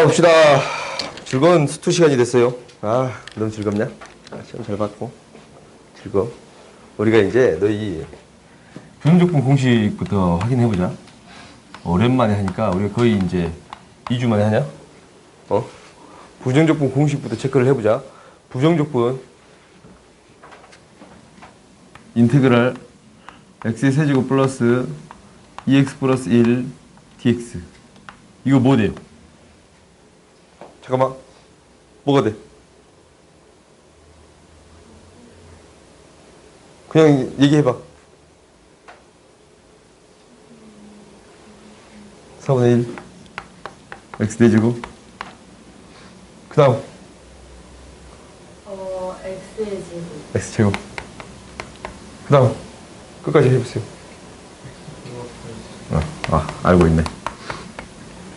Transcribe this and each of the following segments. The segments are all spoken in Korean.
봅시다. 즐거운 스투 시간이 됐어요. 너무 즐겁냐? 시험 잘 봤고. 즐거워. 우리가 이제 너희 부정적분 공식부터 확인해보자. 오랜만에 하니까 우리가 거의 이제 2주 만에 하냐? 부정적분 공식부터 체크를 해보자. 부정적분 인테그랄 x의 세제곱 플러스 2x 플러스 1 dx. 이거 뭐 돼요? 잠깐만. 뭐가 돼? 그냥 얘기해봐. 4분의 1 x 대제곱. 그 다음 x의 제곱. x제곱. 그 다음 끝까지 해보세요. 알고 있네.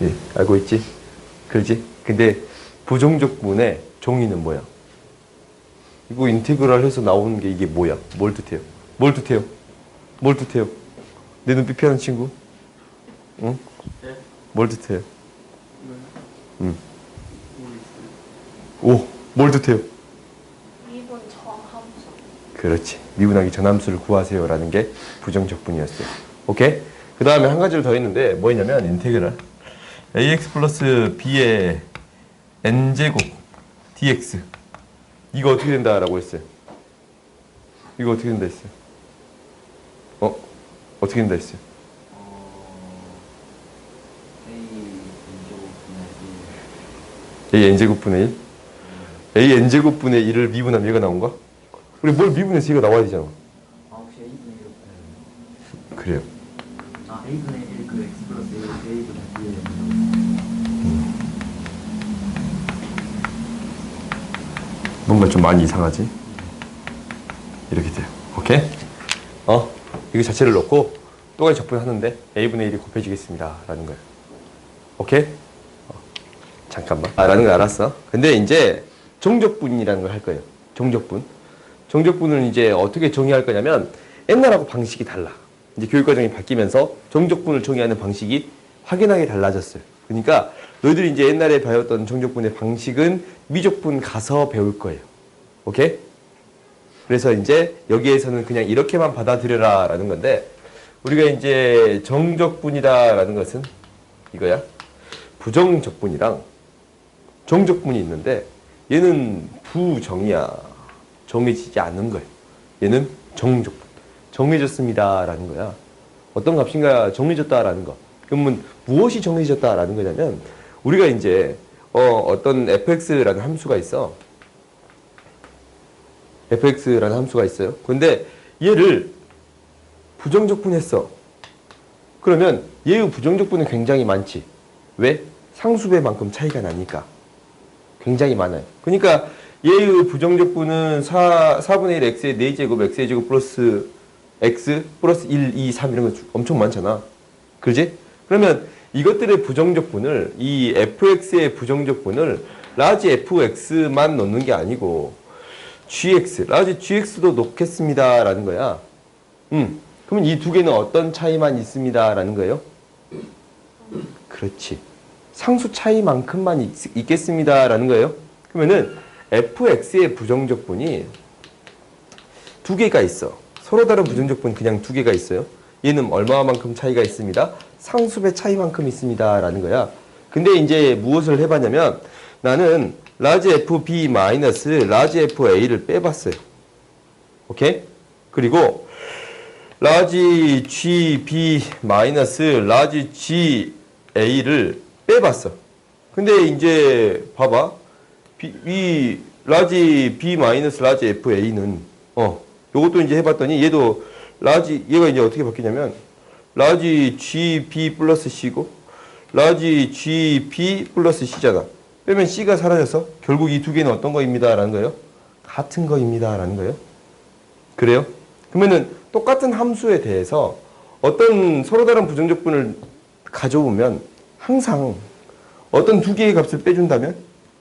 예, 알고 있지? 그렇지? 근데 부정적분의 정의는 뭐야? 이거 인테그랄 해서 나오는 게 이게 뭐야? 뭘 뜻해요? 뭘 뜻해요? 뭘 뜻해요? 내 눈빛 피하는 친구? 응? 네? 뭘 뜻해요? 응. 오, 뭘 뜻해요? 미분 정함수. 그렇지. 미분하기 전함수를 구하세요라는 게 부정적분이었어요. 오케이? 그 다음에 한 가지를 더 했는데 뭐였냐면 인테그랄 ax 플러스 b의 n제곱 dx. 이거 어떻게 된다라고 했어요? 이거 어떻게 된다 했어요? 어떻게 된다 했어요? a n제곱분의 1? a n제곱분의 1을 미분하면 얘가 나온가? 우리 뭘 미분해서 얘가 나와야 되잖아. 혹시 A분의 1 그래요. A분의 1 그 X 플러스 A분의 2에 뭔가 좀 많이 이상하지? 이렇게 돼요. 오케이? 이거 자체를 넣고 똑같이 적분하는데 a분의 1이 곱해지겠습니다. 라는 거예요. 오케이? 잠깐만. 라는 거 알았어. 근데 이제 정적분이라는 걸 할 거예요. 정적분. 정적분을 이제 어떻게 정의할 거냐면 옛날하고 방식이 달라. 이제 교육과정이 바뀌면서 정적분을 정의하는 방식이 확연하게 달라졌어요. 그러니까 너희들이 이제 옛날에 배웠던 정적분의 방식은 미적분 가서 배울 거예요. 오케이? 그래서 이제 여기에서는 그냥 이렇게만 받아들여라 라는 건데 우리가 이제 정적분이다 라는 것은 이거야. 부정적분이랑 정적분이 있는데 얘는 부정이야. 정해지지 않은 거예요. 얘는 정적분. 정해졌습니다 라는 거야. 어떤 값인가 정해졌다라는 거. 그러면 무엇이 정해졌다라는 거냐면 우리가 이제 어떤 fx라는 함수가 있어. fx라는 함수가 있어요. 근데 얘를 부정적분했어. 그러면 얘의 부정적분은 굉장히 많지. 왜? 상수배만큼 차이가 나니까. 굉장히 많아요. 그러니까 얘의 부정적분은 4분의 1 x의 4제곱 x의 제곱 플러스 x 플러스 1, 2, 3 이런 거 엄청 많잖아. 그렇지? 그러면 이것들의 부정적분을 이 fx의 부정적분을 라지 fx만 넣는 게 아니고 gx, 라지 gx도 넣겠습니다 라는 거야. 그러면 이 두 개는 어떤 차이만 있습니다 라는 거예요? 그렇지. 상수 차이만큼만 있겠습니다 라는 거예요. 그러면은 fx의 부정적분이 두 개가 있어. 서로 다른 부정적분 그냥 두 개가 있어요. 얘는 얼마만큼 차이가 있습니다. 상수배 차이만큼 있습니다 라는 거야. 근데 이제 무엇을 해봤냐면 나는 라지 fb 마이너스 라지 fa를 빼봤어요. 오케이? 그리고 라지 gb 마이너스 라지 ga를 빼봤어. 근데 이제 봐봐. 이 라지 b 마이너스 라지 fa는 요것도 이제 해봤더니 얘도 얘가 이제 어떻게 바뀌냐면 라지 gb 플러스 c고 라지 gb 플러스 c잖아. 빼면 c가 사라져서 결국 이 두 개는 어떤 거입니다 라는 거예요? 같은 거입니다 라는 거예요. 그래요? 그러면은 똑같은 함수에 대해서 어떤 서로 다른 부정적분을 가져오면 항상 어떤 두 개의 값을 빼준다면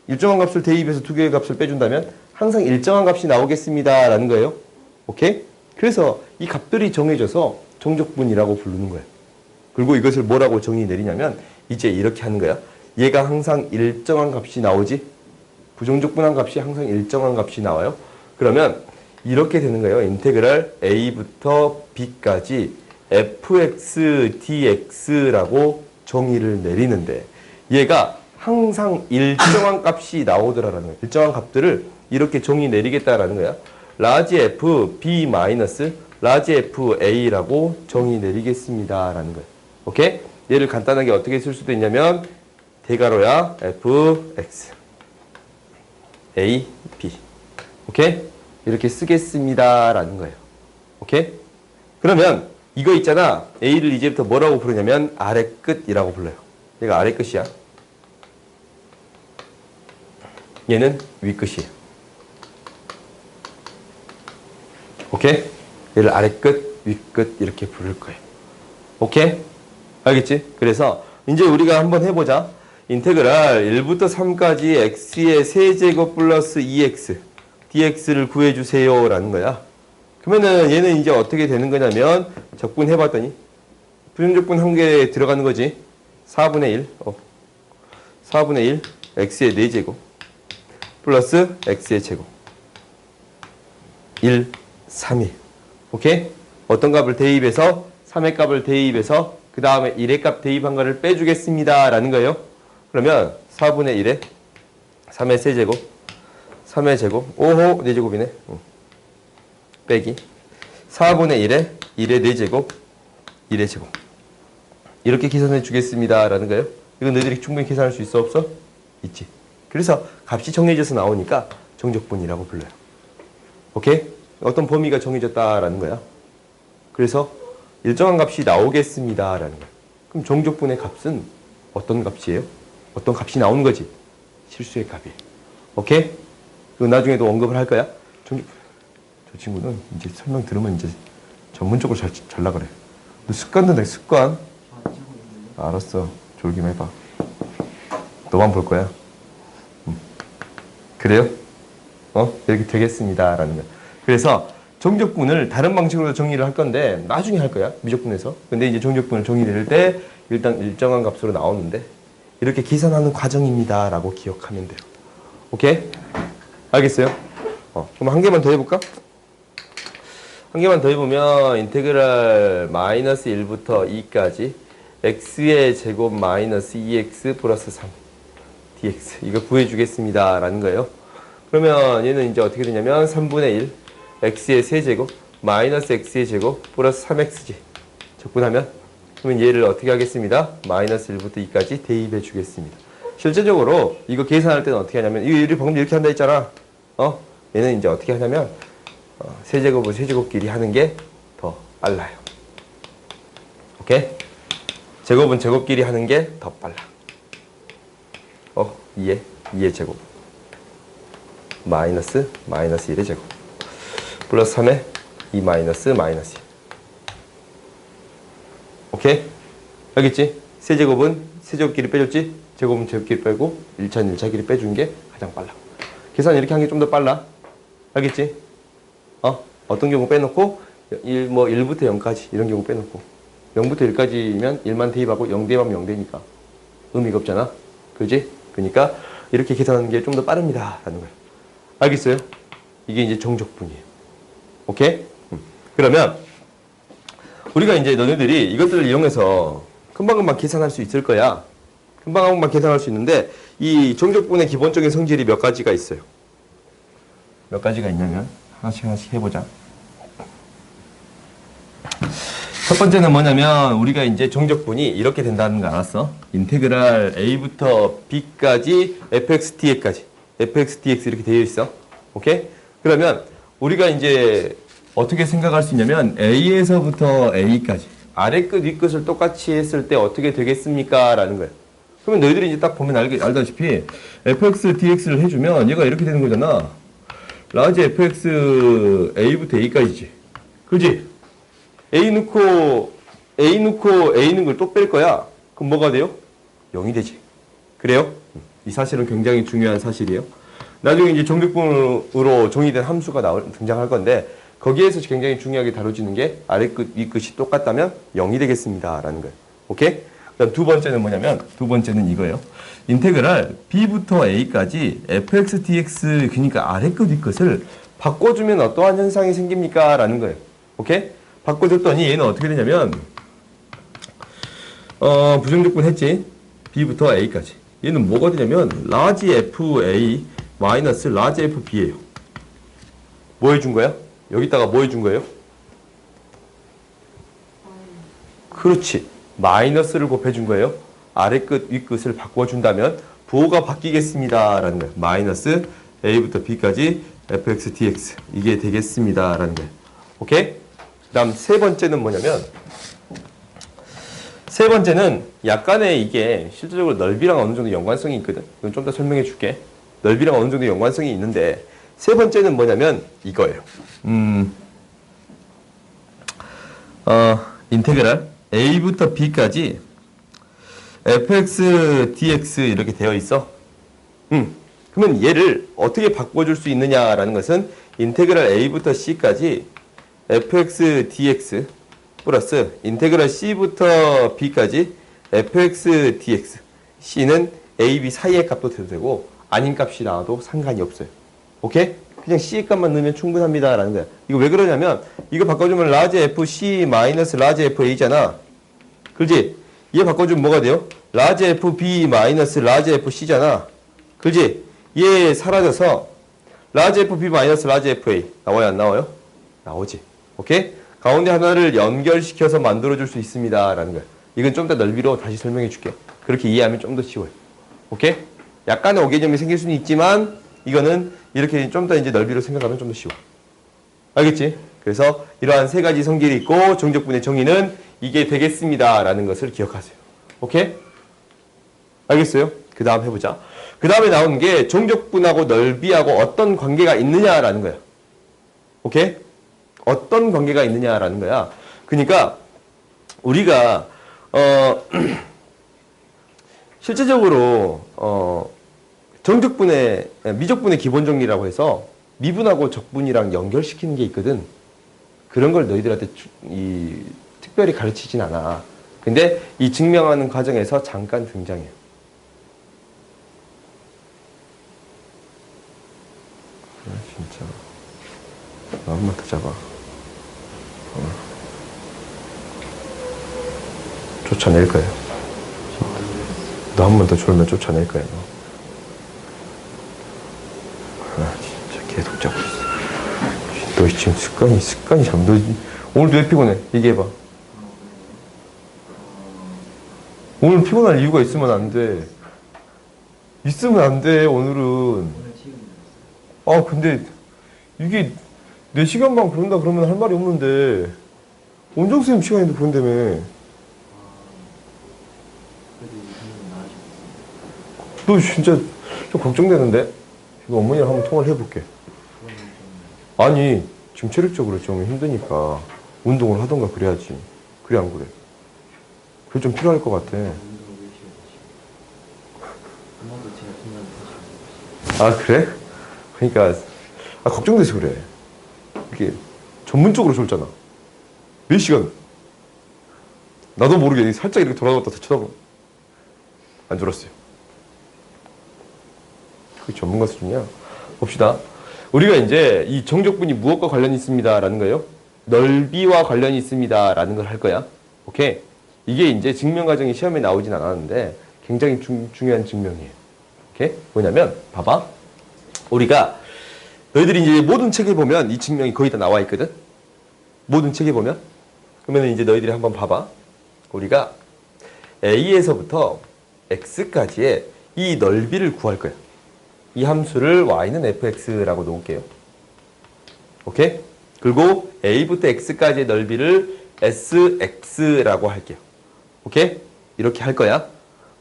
일정한 값을 대입해서 두 개의 값을 빼준다면 항상 일정한 값이 나오겠습니다 라는 거예요. 오케이? 그래서 이 값들이 정해져서 정적분이라고 부르는 거예요. 그리고 이것을 뭐라고 정의 내리냐면 이제 이렇게 하는 거야. 얘가 항상 일정한 값이 나오지? 부정적분한 값이 항상 일정한 값이 나와요. 그러면 이렇게 되는 거예요. 인테그랄 a부터 b까지 fx dx라고 정의를 내리는데 얘가 항상 일정한 값이 나오더라라는 거예요. 일정한 값들을 이렇게 정의 내리겠다라는 거야. 라지 f b 마이너스 라지 f a라고 정의 내리겠습니다라는 거예요. 오케이? 얘를 간단하게 어떻게 쓸 수도 있냐면 대괄호야 f x a b 오케이? 이렇게 쓰겠습니다라는 거예요. 오케이? 그러면 이거 있잖아. a를 이제부터 뭐라고 부르냐면 아래 끝이라고 불러요. 얘가 아래 끝이야. 얘는 위 끝이에요. 오케이? 얘를 아래 끝, 위 끝 이렇게 부를 거예요. 오케이? 알겠지? 그래서 이제 우리가 한번 해보자. 인테그랄 1부터 3까지 x의 세제곱 플러스 2x dx를 구해주세요 라는 거야. 그러면은 얘는 이제 어떻게 되는 거냐면 적분해봤더니 부정적분 한 개에 들어가는 거지. 4분의 1 4분의 1 x의 4제곱 플러스 x의 제곱 1, 3일 오케이? 어떤 값을 대입해서 3의 값을 대입해서 그 다음에 1의 값 대입한 거를 빼주겠습니다 라는 거예요. 그러면 4분의 1에 3의 세제곱 3의 제곱 오호 4제곱이네 빼기 4분의 1에 1의 4제곱 1의 제곱 이렇게 계산해 주겠습니다 라는 거예요. 이건 너희들이 충분히 계산할 수 있어 없어? 있지. 그래서 값이 정해져서 나오니까 정적분이라고 불러요. 오케이? 어떤 범위가 정해졌다라는 거야. 그래서 일정한 값이 나오겠습니다 라는 거야. 그럼 정적분의 값은 어떤 값이에요? 어떤 값이 나오는 거지? 실수의 값이에요. 오케이? 이거 나중에도 언급을 할 거야. 저 친구는 이제 설명 들으면 이제 전문적으로 잘 나가래. 너 습관 든다, 습관. 알았어. 졸기만 해봐. 너만 볼 거야. 그래요? 이렇게 되겠습니다. 라는 거야. 그래서 정적분을 다른 방식으로 정리를 할 건데 나중에 할 거야. 미적분에서. 근데 이제 정적분을 정의낼 때 일단 일정한 값으로 나오는데 이렇게 계산하는 과정입니다. 라고 기억하면 돼요. 오케이? 알겠어요? 그럼 한 개만 더 해볼까? 한 개만 더 해보면 인테그랄 마이너스 1부터 2까지 x의 제곱 마이너스 2x 플러스 3 dx 이거 구해주겠습니다 라는 거예요. 그러면 얘는 이제 어떻게 되냐면 3분의 1 x의 세제곱 마이너스 x의 제곱 플러스 3xg 적분하면 그러면 얘를 어떻게 하겠습니다? 마이너스 1부터 2까지 대입해 주겠습니다. 실제적으로 이거 계산할 때는 어떻게 하냐면 이거 방금 이렇게 한다 했잖아. 얘는 이제 어떻게 하냐면 세제곱은 세제곱끼리 하는 게 더 빨라요. 오케이? 제곱은 제곱끼리 하는 게 더 빨라. 2의 제곱 마이너스 1의 제곱 플러스 3의 2 마이너스 1 오케이? 알겠지? 세제곱은 세제곱끼리 빼줬지? 제곱은 제곱끼리 빼고 1차는 1차끼리 빼준 게 가장 빨라. 계산 이렇게 한 게 좀 더 빨라. 알겠지? 어떤 경우 빼놓고 1부터 0까지 이런 경우 빼놓고 0부터 1까지면 1만 대입하고 0 대입하면 0 되니까 의미가 없잖아. 그지? 그러니까 이렇게 계산하는 게 좀 더 빠릅니다 라는 거예요. 알겠어요? 이게 이제 정적분이에요. 오케이? 그러면 우리가 이제 너네들이 이것들을 이용해서 금방금방 계산할 수 있을 거야. 금방금방 계산할 수 있는데 이 정적분의 기본적인 성질이 몇 가지가 있어요. 몇 가지가 있냐면 하나씩 해보자. 첫 번째는 뭐냐면 우리가 이제 정적분이 이렇게 된다는 거 알았어? 인테그랄 a부터 b까지 fx dx까지 fx dx 이렇게 되어 있어. 오케이? 그러면 우리가 이제 어떻게 생각할 수 있냐면 a에서부터 a까지 아래 끝 위 끝을 똑같이 했을 때 어떻게 되겠습니까? 라는 거예요. 그러면 너희들이 이제 딱 보면 알다시피 fx dx를 해주면 얘가 이렇게 되는 거잖아. 라지 fx a부터 a까지지. 그지? A 넣고 A는 걸 또 뺄 거야. 그럼 뭐가 돼요? 0이 되지. 그래요? 이 사실은 굉장히 중요한 사실이에요. 나중에 이제 정적분으로 정의된 함수가 등장할 건데 거기에서 굉장히 중요하게 다뤄지는 게 아래 끝, 위 끝이 똑같다면 0이 되겠습니다. 라는 거예요. 오케이? 그다음 두 번째는 뭐냐면 두 번째는 이거예요. 인테그랄 b부터 a까지 fx dx 그러니까 아래 끝 위 끝을 바꿔주면 어떠한 현상이 생깁니까? 라는 거예요. 오케이? 바꿔줬더니 얘는 어떻게 되냐면 부정적분 했지. b부터 a까지. 얘는 뭐가 되냐면 라지 fa 마이너스 라지 fb예요. 뭐 해준 거야? 여기다가 뭐 해준 거예요? 그렇지. 마이너스를 곱해준 거예요. 아래 끝, 위 끝을 바꿔준다면 부호가 바뀌겠습니다. 라는 거예요. 마이너스 a부터 b까지 fx dx 이게 되겠습니다. 라는 거예요. 오케이? 그 다음 세 번째는 뭐냐면 세 번째는 약간의 이게 실질적으로 넓이랑 어느 정도 연관성이 있거든. 이건 좀 더 설명해 줄게. 넓이랑 어느 정도 연관성이 있는데 세 번째는 뭐냐면 이거예요. 인테그랄 a부터 b까지 fx dx 이렇게 되어 있어. 그러면 얘를 어떻게 바꿔줄 수 있느냐라는 것은 인테그랄 a부터 c까지 fx dx 플러스 인테그랄 c부터 b까지 fx dx. c는 a, b 사이의 값도 돼도 되고 아닌 값이 나와도 상관이 없어요. 오케이? 그냥 c 값만 넣으면 충분합니다 라는 거야. 이거 왜 그러냐면 이거 바꿔주면 라지 fc 마이너스 라지 fa잖아. 그렇지? 얘 바꿔주면 뭐가 돼요? 라지 fb 마이너스 라지 fc잖아. 그렇지? 얘 사라져서 라지 fb 마이너스 라지 fa 나와요 안 나와요? 나오지. 오케이? 가운데 하나를 연결시켜서 만들어줄 수 있습니다 라는 거야. 이건 좀 더 넓이로 다시 설명해 줄게. 그렇게 이해하면 좀 더 쉬워요. 오케이? 약간의 오개념이 생길 수는 있지만 이거는 이렇게 좀 더 이제 넓이로 생각하면 좀 더 쉬워. 알겠지? 그래서 이러한 세 가지 성질이 있고 정적분의 정의는 이게 되겠습니다 라는 것을 기억하세요. 오케이? 알겠어요? 그 다음 해보자. 그 다음에 나온 게 정적분하고 넓이하고 어떤 관계가 있느냐라는 거야. 오케이? 어떤 관계가 있느냐라는 거야. 그러니까 우리가 실제적으로 정적분의 미적분의 기본 정리라고 해서 미분하고 적분이랑 연결시키는 게 있거든. 그런 걸 너희들한테 특별히 가르치진 않아. 근데 이 증명하는 과정에서 잠깐 등장해요. 진짜 마음만 더 잡아. 쫓아낼 거예요. 너 한 번 더 졸면 쫓아낼 거예요. 진짜 계속 잡고 있어. 너 지금 습관이 참. 너 오늘도 왜 피곤해? 얘기해봐. 오늘 피곤할 이유가 있으면 안 돼. 있으면 안 돼, 오늘은. 근데 이게 4시간만 그런다 그러면 할 말이 없는데 원정쌤 시간인데 그런다며. 너 진짜 좀 걱정되는데? 이거 어머니랑 한번 통화를 해볼게. 아니 지금 체력적으로 좀 힘드니까 운동을 하던가 그래야지. 그래 안 그래? 그게 좀 필요할 것 같아. 아 그래? 그러니까 걱정돼서 그래. 이게 전문적으로 졸잖아. 4시간. 나도 모르게 살짝 이렇게 돌아갔다 쳐다보고 안 졸았어요. 그게 전문가 수준이야. 봅시다. 우리가 이제 이 정적분이 무엇과 관련이 있습니다 라는 거예요. 넓이와 관련이 있습니다 라는 걸 할 거야. 오케이? 이게 이제 증명 과정이 시험에 나오진 않았는데 굉장히 중요한 증명이에요. 오케이? 뭐냐면 봐봐. 우리가 너희들이 이제 모든 책에 보면 이 증명이 거의 다 나와 있거든. 모든 책에 보면. 그러면 이제 너희들이 한번 봐봐. 우리가 A에서부터 X까지의 이 넓이를 구할 거야. 이 함수를 y는 fx라고 놓을게요. 오케이? 그리고 A부터 X까지의 넓이를 sx라고 할게요. 오케이? 이렇게 할 거야.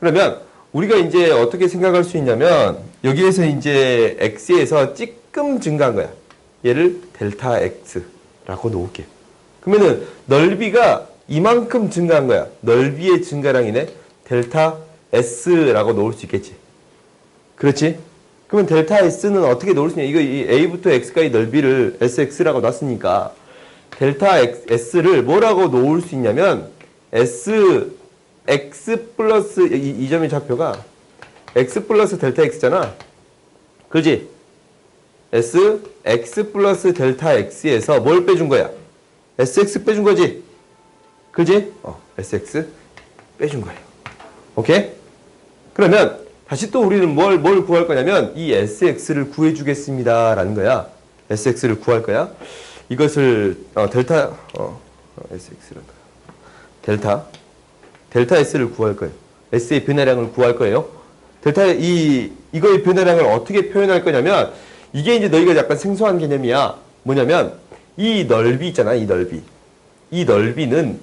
그러면 우리가 이제 어떻게 생각할 수 있냐면 여기에서 이제 x에서 찌끔 증가한 거야. 얘를 델타 x라고 놓을게. 그러면은 넓이가 이만큼 증가한 거야. 넓이의 증가량이네. 델타 s라고 놓을 수 있겠지. 그렇지? 그러면 델타 s는 어떻게 놓을 수 있냐? 이거 이 a부터 x까지 넓이를 sx라고 놨으니까 델타 s를 뭐라고 놓을 수 있냐면 s x 플러스 이 점의 좌표가 x 플러스 델타 x잖아. 그지? x 플러스 델타 x에서 뭘 빼준 거야? sx 빼준 거지? 그지? sx 빼준 거예요. 오케이? 그러면 다시 또 우리는 뭘 구할 거냐면 이 sx를 구해주겠습니다 라는 거야. sx를 구할 거야. 이것을 델타 s를 구할 거예요. s의 변화량을 구할 거예요. 이거의 변화량을 어떻게 표현할 거냐면 이게 이제 너희가 약간 생소한 개념이야. 뭐냐면 이 넓이 있잖아. 이 넓이는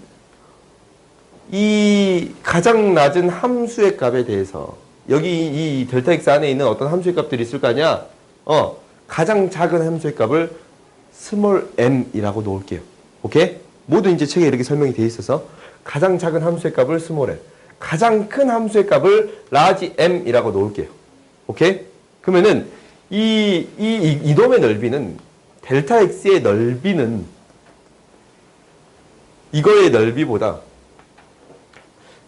이 가장 낮은 함수의 값에 대해서 여기 이 델타 x 안에 있는 어떤 함수의 값들이 있을 거 아니야. 가장 작은 함수의 값을 스몰 m이라고 놓을게요. 오케이? 모두 이제 책에 이렇게 설명이 되어 있어서 가장 작은 함수의 값을 스몰 m, 가장 큰 함수의 값을 라지 m이라고 놓을게요. 오케이? 그러면은 이놈의 넓이는 델타 x의 넓이는 이거의 넓이보다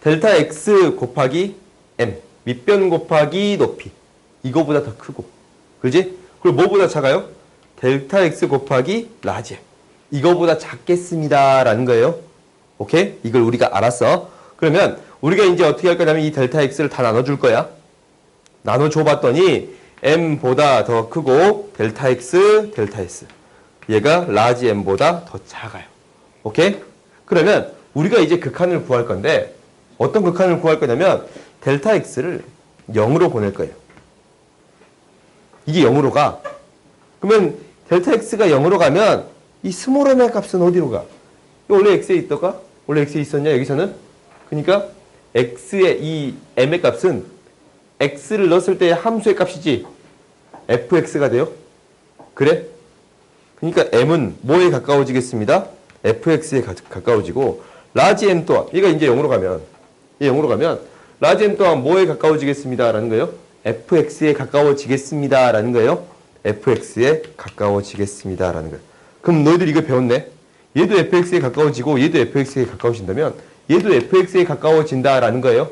델타 x 곱하기 m, 밑변 곱하기 높이 이거보다 더 크고, 그지? 그리고 뭐보다 작아요? 델타 x 곱하기 라지 m 이거보다 작겠습니다 라는 거예요. 오케이? 이걸 우리가 알았어. 그러면 우리가 이제 어떻게 할 거냐면 이 델타 x를 다 나눠줄 거야. 나눠줘 봤더니 m보다 더 크고 델타 x, 델타 s 얘가 라지 m보다 더 작아요. 오케이? 그러면 우리가 이제 극한을 구할 건데 어떤 극한을 구할 거냐면 델타 x를 0으로 보낼 거예요. 이게 0으로 가. 그러면 델타 x가 0으로 가면 이 스몰 m의 값은 어디로 가? 원래 x에 있다가? 원래 x에 있었냐 여기서는? 그러니까 x의 이 m의 값은 x를 넣었을 때의 함수의 값이지 fx가 돼요. 그래? 그러니까 m은 뭐에 가까워지겠습니다? fx에 가까워지고 라지 m 또한 얘가 이제 0으로 가면 얘 0으로 가면 라지 m 또한 뭐에 가까워지겠습니다 라는 거예요? fx에 가까워지겠습니다 라는 거예요. fx에 가까워지겠습니다 라는 거예요. 그럼 너희들 이거 배웠네. 얘도 fx에 가까워지고 얘도 fx에 가까워진다면 얘도 fx에 가까워진다 라는 거예요.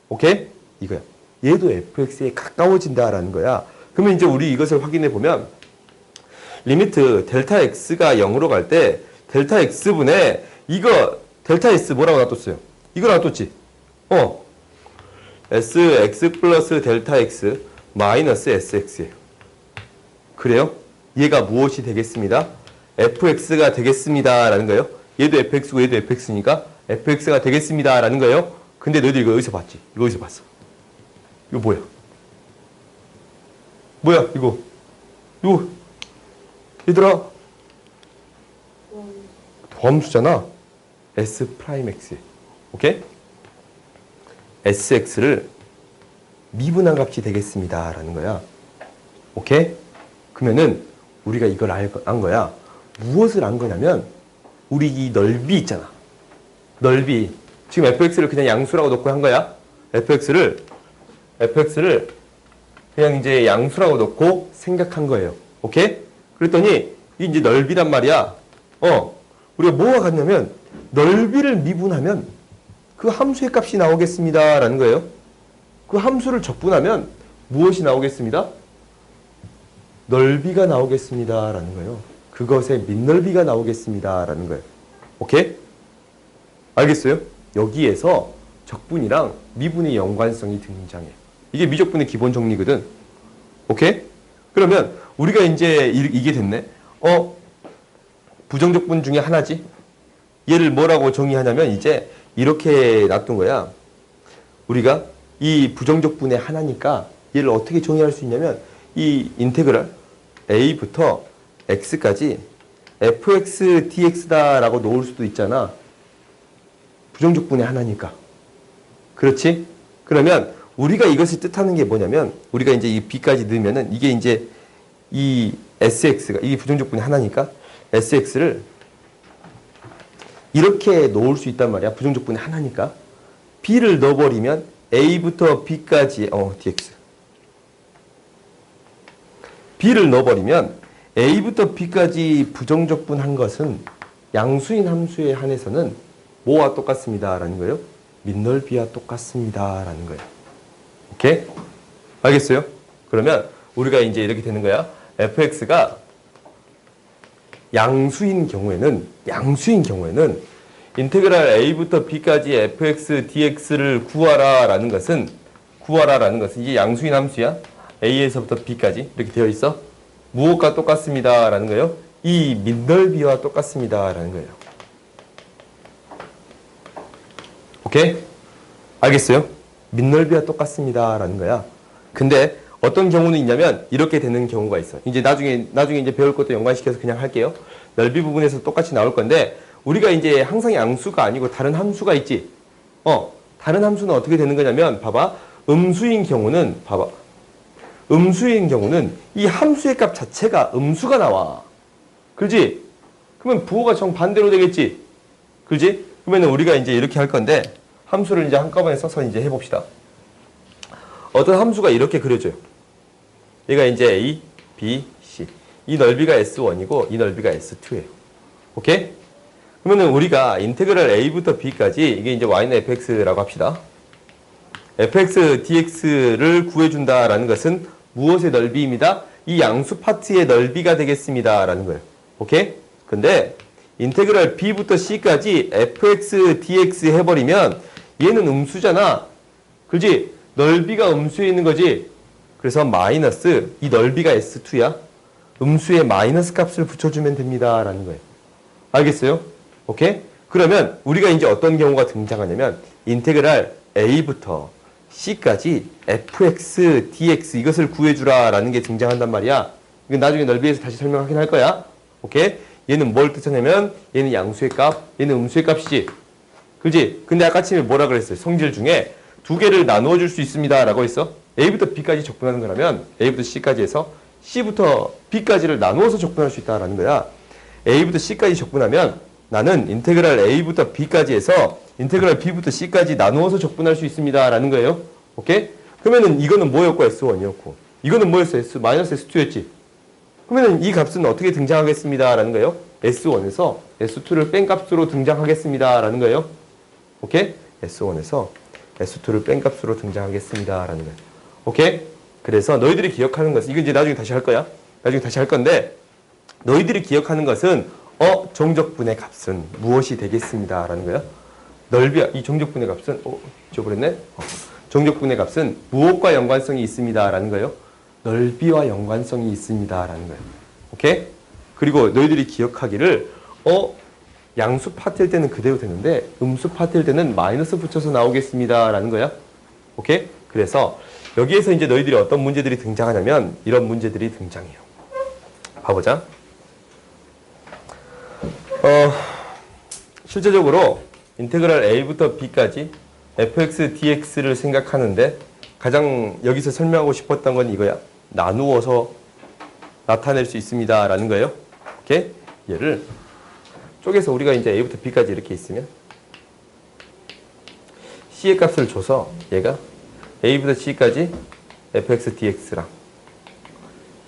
오케이? 이거야. 얘도 fx에 가까워진다 라는 거야. 그러면 이제 우리 이것을 확인해 보면 리미트 델타 x가 0으로 갈 때 델타 x분의 이거 델타 s 뭐라고 놔뒀어요? 이거 놔뒀지? sx 플러스 델타 x 마이너스 sx예요. 그래요? 얘가 무엇이 되겠습니다? fx가 되겠습니다 라는 거예요. 얘도 fx고 얘도 fx니까 fx가 되겠습니다 라는 거예요. 근데 너희들 이거 어디서 봤지? 이거 어디서 봤어? 이거 뭐야? 뭐야 이거? 이거 얘들아 도함수잖아. s 프라임 x. 오케이? sx를 미분한 값이 되겠습니다 라는 거야. 오케이? 그러면은 우리가 이걸 안 거야. 무엇을 안 거냐면 우리 이 넓이 있잖아. 넓이. 지금 fx를 그냥 양수라고 놓고 한 거야. fx를 그냥 이제 양수라고 놓고 생각한 거예요. 오케이? 그랬더니 이 이제 넓이란 말이야. 우리가 뭐가 같냐면 넓이를 미분하면 그 함수의 값이 나오겠습니다 라는 거예요. 그 함수를 적분하면 무엇이 나오겠습니다? 넓이가 나오겠습니다 라는 거예요. 그것의 밑넓이가 나오겠습니다 라는 거예요. 오케이? 알겠어요? 여기에서 적분이랑 미분의 연관성이 등장해. 이게 미적분의 기본 정리거든. 오케이? 그러면 우리가 이제 이게 됐네. 부정적분 중에 하나지. 얘를 뭐라고 정의하냐면 이제 이렇게 놔둔 거야. 우리가 이 부정적분의 하나니까 얘를 어떻게 정의할 수 있냐면 이 인테그랄 a부터 x까지 fx dx다라고 놓을 수도 있잖아. 부정적분의 하나니까. 그렇지? 그러면 우리가 이것을 뜻하는 게 뭐냐면 우리가 이제 이 b까지 넣으면은 이게 이제 이 sx가 이게 부정적분의 하나니까 sx를 이렇게 놓을 수 있단 말이야. 부정적분의 하나니까. b를 넣어버리면 a부터 b까지 dx b를 넣어버리면 a부터 b까지 부정적분한 것은 양수인 함수에 한해서는 뭐와 똑같습니다 라는 거예요? 밑넓이와 똑같습니다. 라는 거예요. 오케이? 알겠어요? 그러면 우리가 이제 이렇게 되는 거야. fx가 양수인 경우에는 인테그랄 a부터 b까지 fx dx를 구하라라는 것은 이게 양수인 함수야. a에서부터 b까지 이렇게 되어 있어. 무엇과 똑같습니다. 라는 거예요. 이 밑넓이와 똑같습니다. 라는 거예요. 오케이? 알겠어요? 밑넓이와 똑같습니다. 라는 거야. 근데 어떤 경우는 있냐면 이렇게 되는 경우가 있어. 이제 나중에 이제 배울 것도 연관시켜서 그냥 할게요. 넓이 부분에서 똑같이 나올 건데 우리가 이제 항상 양수가 아니고 다른 함수가 있지. 다른 함수는 어떻게 되는 거냐면 봐봐. 음수인 경우는 이 함수의 값 자체가 음수가 나와. 그렇지? 그러면 부호가 정반대로 되겠지. 그렇지? 그러면 우리가 이제 이렇게 할 건데 함수를 이제 한꺼번에 써서 이제 해봅시다. 어떤 함수가 이렇게 그려져요. 얘가 이제 A, B, C. 이 넓이가 S1이고 이 넓이가 S2예요. 오케이? 그러면 우리가 인테그랄 A부터 B까지 이게 이제 Y는 fx라고 합시다. fx dx를 구해준다라는 것은 무엇의 넓이입니다? 이 양수 파트의 넓이가 되겠습니다. 라는 거예요. 오케이? 근데 인테그랄 B부터 C까지 fx dx 해버리면 얘는 음수잖아. 그렇지? 넓이가 음수에 있는 거지. 그래서 마이너스 이 넓이가 S2야. 음수에 마이너스 값을 붙여주면 됩니다. 라는 거예요. 알겠어요? 오케이? 그러면 우리가 이제 어떤 경우가 등장하냐면 인테그랄 A부터 C까지 fx, dx 이것을 구해주라 라는 게 등장한단 말이야. 이건 나중에 넓이에서 다시 설명하긴 할 거야. 오케이? 얘는 뭘 뜻하냐면 얘는 양수의 값, 얘는 음수의 값이지. 그지? 근데 아까 아침에 뭐라 그랬어요? 성질 중에 두 개를 나누어 줄 수 있습니다. 라고 했어. A부터 B까지 적분하는 거라면 A부터 C까지 해서 C부터 B까지를 나누어서 적분할 수 있다라는 거야. A부터 C까지 적분하면 나는 인테그랄 A부터 B까지 해서 인테그랄 B부터 C까지 나누어서 적분할 수 있습니다. 라는 거예요. 오케이? 그러면은 이거는 뭐였고 S1이었고 이거는 뭐였어? 마이너스 S2였지. 그러면은 이 값은 어떻게 등장하겠습니다. 라는 거예요. S1에서 S2를 뺀 값으로 등장하겠습니다. 라는 거예요. 오케이? S1에서 S2를 뺀 값으로 등장하겠습니다. 라는 거예요. 오케이? 그래서 너희들이 기억하는 것은, 이건 이제 나중에 다시 할 거야. 나중에 다시 할 건데, 너희들이 기억하는 것은, 정적분의 값은 무엇이 되겠습니다. 라는 거야. 넓이야. 이 정적분의 값은, 잊어버렸네? 정적분의 값은 무엇과 연관성이 있습니다. 라는 거예요. 넓이와 연관성이 있습니다. 라는 거예요. 오케이? 그리고 너희들이 기억하기를, 양수 파트일 때는 그대로 되는데 음수 파트일 때는 마이너스 붙여서 나오겠습니다. 라는 거야. 오케이? 그래서 여기에서 이제 너희들이 어떤 문제들이 등장하냐면 이런 문제들이 등장해요. 봐보자. 실제적으로 인테그랄 A부터 B까지 fx dx를 생각하는데 가장 여기서 설명하고 싶었던 건 이거야. 나누어서 나타낼 수 있습니다. 라는 거예요. 오케이? 얘를 쪼개서 우리가 이제 A부터 B까지 이렇게 있으면 C의 값을 줘서 얘가 A부터 C까지 fx dx랑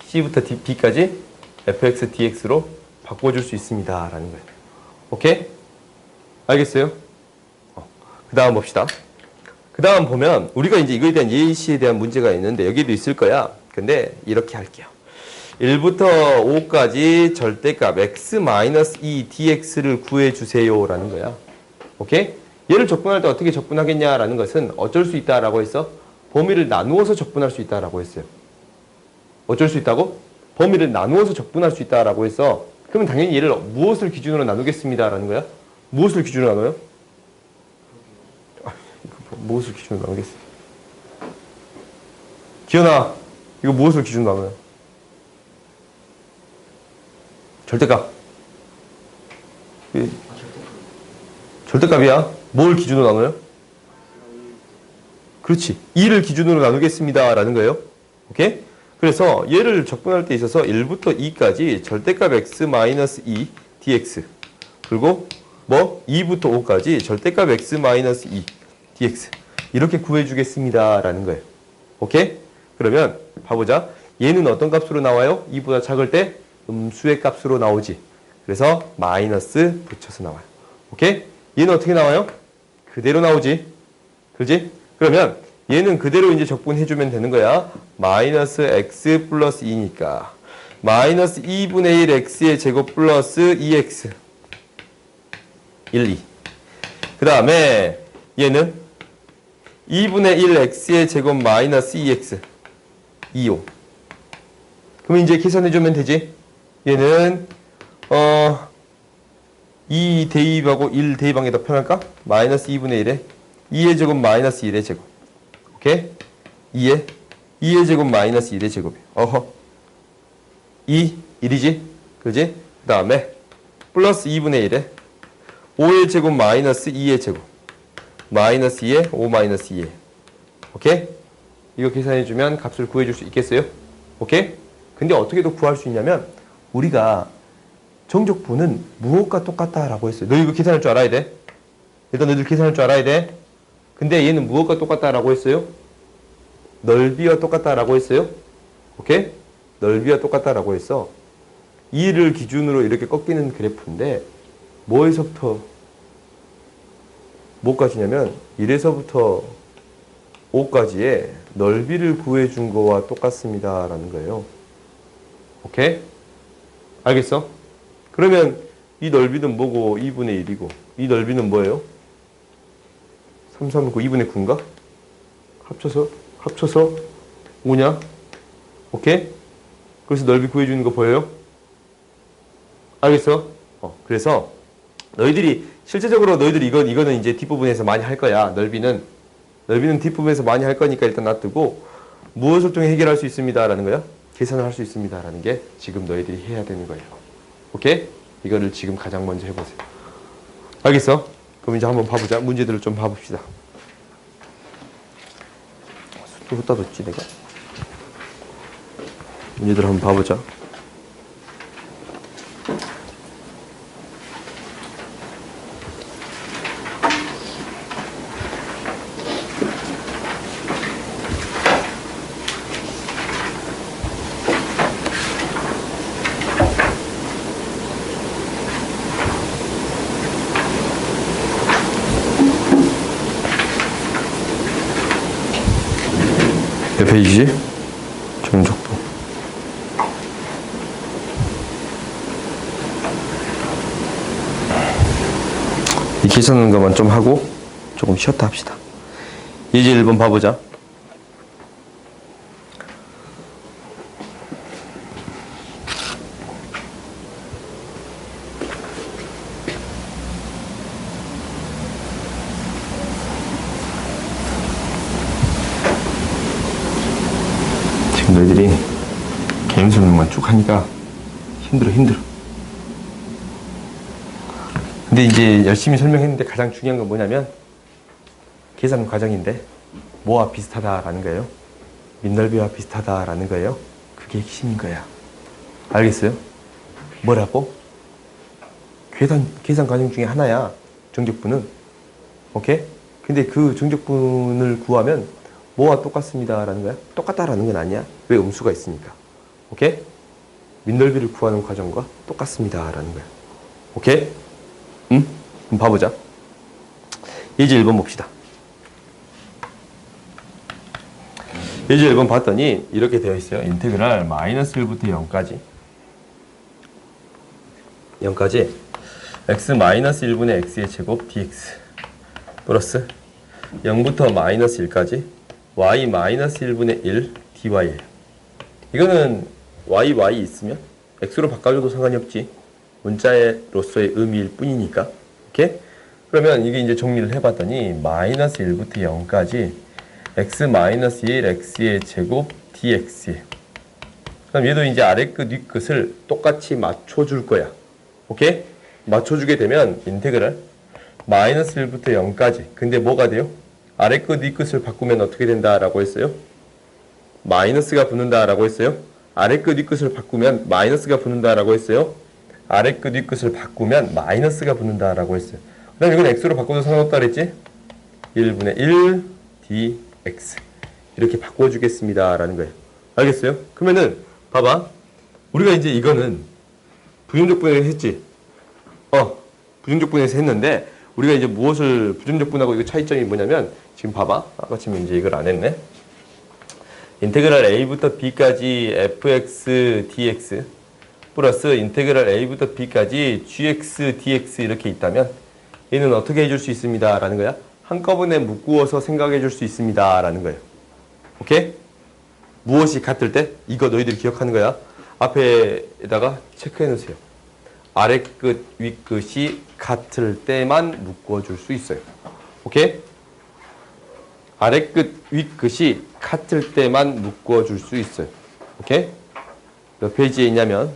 C부터 B까지 fx dx로 바꿔줄 수 있습니다. 라는 거예요. 오케이? 알겠어요? 그 다음 봅시다. 그 다음 보면 우리가 이제 이거에 대한 예시에 대한 문제가 있는데 여기도 있을 거야. 근데 이렇게 할게요. 1부터 5까지 절대값 x-2 dx를 구해주세요. 라는 거야. 오케이? 얘를 적분할 때 어떻게 적분하겠냐라는 것은 어쩔 수 있다라고 했어? 범위를 나누어서 적분할 수 있다라고 했어요. 어쩔 수 있다고? 범위를 나누어서 적분할 수 있다라고 했어. 그러면 당연히 얘를 무엇을 기준으로 나누겠습니다라는 거야? 무엇을 기준으로 나눠요? 무엇을 기준으로 나누겠어? 기현아, 이거 무엇을 기준으로 나눠요? 절대값. 절대값이야. 뭘 기준으로 나눠요? 그렇지. 2를 기준으로 나누겠습니다. 라는 거예요. 오케이? 그래서 얘를 적분할 때 있어서 1부터 2까지 절대값 x-2 dx. 그리고 2부터 5까지 절대값 x-2 dx. 이렇게 구해주겠습니다. 라는 거예요. 오케이? 그러면 봐보자. 얘는 어떤 값으로 나와요? 2보다 작을 때 음수의 값으로 나오지. 그래서 마이너스 붙여서 나와요. 오케이? 얘는 어떻게 나와요? 그대로 나오지. 그지? 그러면 얘는 그대로 이제 적분해주면 되는 거야. 마이너스 x 플러스 2니까 마이너스 2분의 1 x의 제곱 플러스 2x 1, 2. 그 다음에 얘는 2분의 1 x의 제곱 마이너스 2x 2, 5. 그럼 이제 계산해주면 되지? 얘는 2 대입하고 1 대입한 게 더 편할까? 마이너스 2분의 1에 2의 제곱 마이너스 1의 제곱. 오케이? 2의 제곱 마이너스 1의 제곱이. 2, 1이지? 그지? 그 다음에 플러스 2분의 1에 5의 제곱 마이너스 2의 제곱. 마이너스 2에 5 마이너스 2에. 오케이? 이거 계산해주면 값을 구해줄 수 있겠어요? 오케이? 근데 어떻게 더 구할 수 있냐면 우리가 정적분은 무엇과 똑같다라고 했어요. 너 이거 계산할 줄 알아야 돼. 일단 너희들 계산할 줄 알아야 돼. 근데 얘는 무엇과 똑같다라고 했어요? 넓이와 똑같다라고 했어요. 오케이? 넓이와 똑같다라고 했어. 2를 기준으로 이렇게 꺾이는 그래프인데 뭐에서부터 뭐까지냐면 1에서부터 5까지의 넓이를 구해준 거와 똑같습니다 라는 거예요. 오케이? 알겠어? 그러면 이 넓이는 뭐고 2분의 1이고 이 넓이는 뭐예요? 3, 3, 9, 2분의 9인가? 합쳐서 5냐? 오케이? 그래서 넓이 구해주는 거 보여요? 알겠어? 그래서 너희들이 실제적으로 너희들이 이거는 이제 뒷부분에서 많이 할 거야. 넓이는 뒷부분에서 많이 할 거니까 일단 놔두고 무엇을 통해 해결할 수 있습니다 라는 거야? 계산을 할 수 있습니다 라는 게 지금 너희들이 해야 되는 거예요. 오케이? 이거를 지금 가장 먼저 해보세요. 알겠어? 그럼 이제 한번 봐보자. 문제들을 좀 봐봅시다. 또 흩다 뒀지 내가? 문제들 한번 봐보자. 몇 페이지지? 정적분. 이 계산하는 것만 좀 하고 조금 쉬었다 합시다. 예제 1번 봐보자. 너희들이 개념 설명만 쭉 하니까 힘들어. 근데 이제 열심히 설명했는데 가장 중요한 건 뭐냐면 계산 과정인데 뭐와 비슷하다라는 거예요. 민넓이와 비슷하다라는 거예요. 그게 핵심인 거야. 알겠어요? 뭐라고? 계산 과정 중에 하나야. 정적분은. 오케이? 근데 그 정적분을 구하면 뭐와 똑같습니다라는 거야? 똑같다라는 건 아니야. 왜 음수가 있으니까. 오케이? 민넓이를 구하는 과정과 똑같습니다라는 거야. 오케이? 응? 그럼 봐보자. 예제 1번 봅시다. 예제 1번 봤더니 이렇게 되어 있어요. 인테그랄 마이너스 1부터 0까지 x 마이너스 1분의 x의 제곱 dx 플러스 0부터 마이너스 1까지 y 마이너스 1분의 1 dy예요. 이거는 y 있으면 x로 바꿔줘도 상관이 없지. 문자로서의 의미일 뿐이니까. 오케이? 그러면 이게 이제 정리를 해봤더니 마이너스 1부터 0까지 x 마이너스 1 x의 제곱 dx예요. 그럼 얘도 이제 아래 끝, 위 끝을 똑같이 맞춰줄 거야. 오케이? 맞춰주게 되면 인테그랄 마이너스 1부터 0까지. 근데 뭐가 돼요? 아래 끝, 위 끝을 바꾸면 어떻게 된다라고 했어요? 마이너스가 붙는다라고 했어요? 아래 끝, 위 끝을 바꾸면 마이너스가 붙는다라고 했어요? 아래 끝, 위 끝을 바꾸면 마이너스가 붙는다라고 했어요. 그 다음에 이건 x로 바꿔도 상관없다 그랬지? 1분의 1 dx 이렇게 바꿔주겠습니다 라는 거예요. 알겠어요? 그러면은 봐봐. 우리가 이제 이거는 부정적분에서 했지? 부정적분에서 했는데 우리가 이제 무엇을 부정적분하고 이거 차이점이 뭐냐면 지금 봐봐. 아까 지금 이제 이걸 안 했네. 인테그랄 a부터 b까지 fx dx 플러스 인테그랄 a부터 b까지 gx dx 이렇게 있다면 얘는 어떻게 해줄 수 있습니다 라는 거야. 한꺼번에 묶어서 생각해 줄 수 있습니다 라는 거예요. 오케이? 무엇이 같을 때? 이거 너희들이 기억하는 거야. 앞에다가 체크해 놓으세요. 아래 끝, 위 끝이 같을 때만 묶어줄 수 있어요. 오케이? 아래 끝, 위 끝이 같을 때만 묶어줄 수 있어요. 오케이? 몇 페이지에 있냐면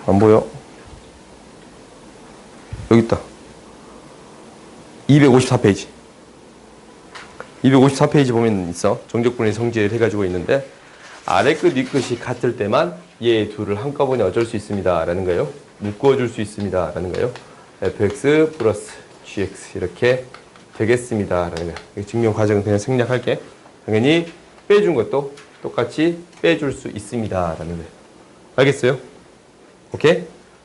안 보여? 여기 있다. 254페이지. 254페이지 보면 있어. 정적분의 성질을 해가지고 있는데 아래 끝, 위 끝이 같을 때만 얘 둘을 한꺼번에 어쩔 수 있습니다. 라는 거예요. 묶어줄 수 있습니다. 라는 거예요. fx 플러스 gx 이렇게 되겠습니다. 라는 거예요. 증명 과정은 그냥 생략할게. 당연히 빼준 것도 똑같이 빼줄 수 있습니다. 라는 거예요. 알겠어요? 오케이?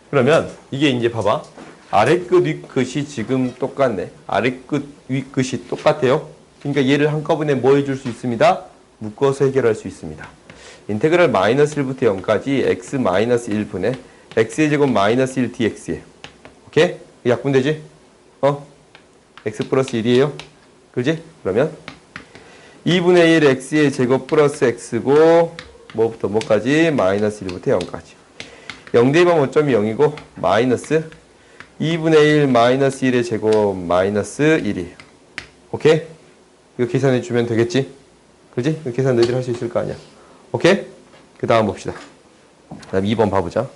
그러면 이게 이제 봐봐. 아래 끝, 위 끝이 지금 똑같네. 아래 끝, 위 끝이 똑같아요. 그러니까 얘를 한꺼번에 뭐 해줄 수 있습니다? 묶어서 해결할 수 있습니다. 인테그랄 마이너스 1부터 0까지 x 마이너스 1분의 x의 제곱 마이너스 1 dx에 오케이? 약분되지? x 플러스 1이에요. 그지? 그러면 2분의 1 x의 제곱 플러스 x고 뭐부터 뭐까지? 마이너스 1부터 0까지. 0 대입하면 5.0이고 마이너스 2분의 1 마이너스 1의 제곱 마이너스 1이에요. 오케이? 이거 계산해 주면 되겠지? 그지? 이거 계산 너희들 할 수 있을 거 아니야. 오케이? 그 다음 봅시다. 그 다음 2번 봐보자.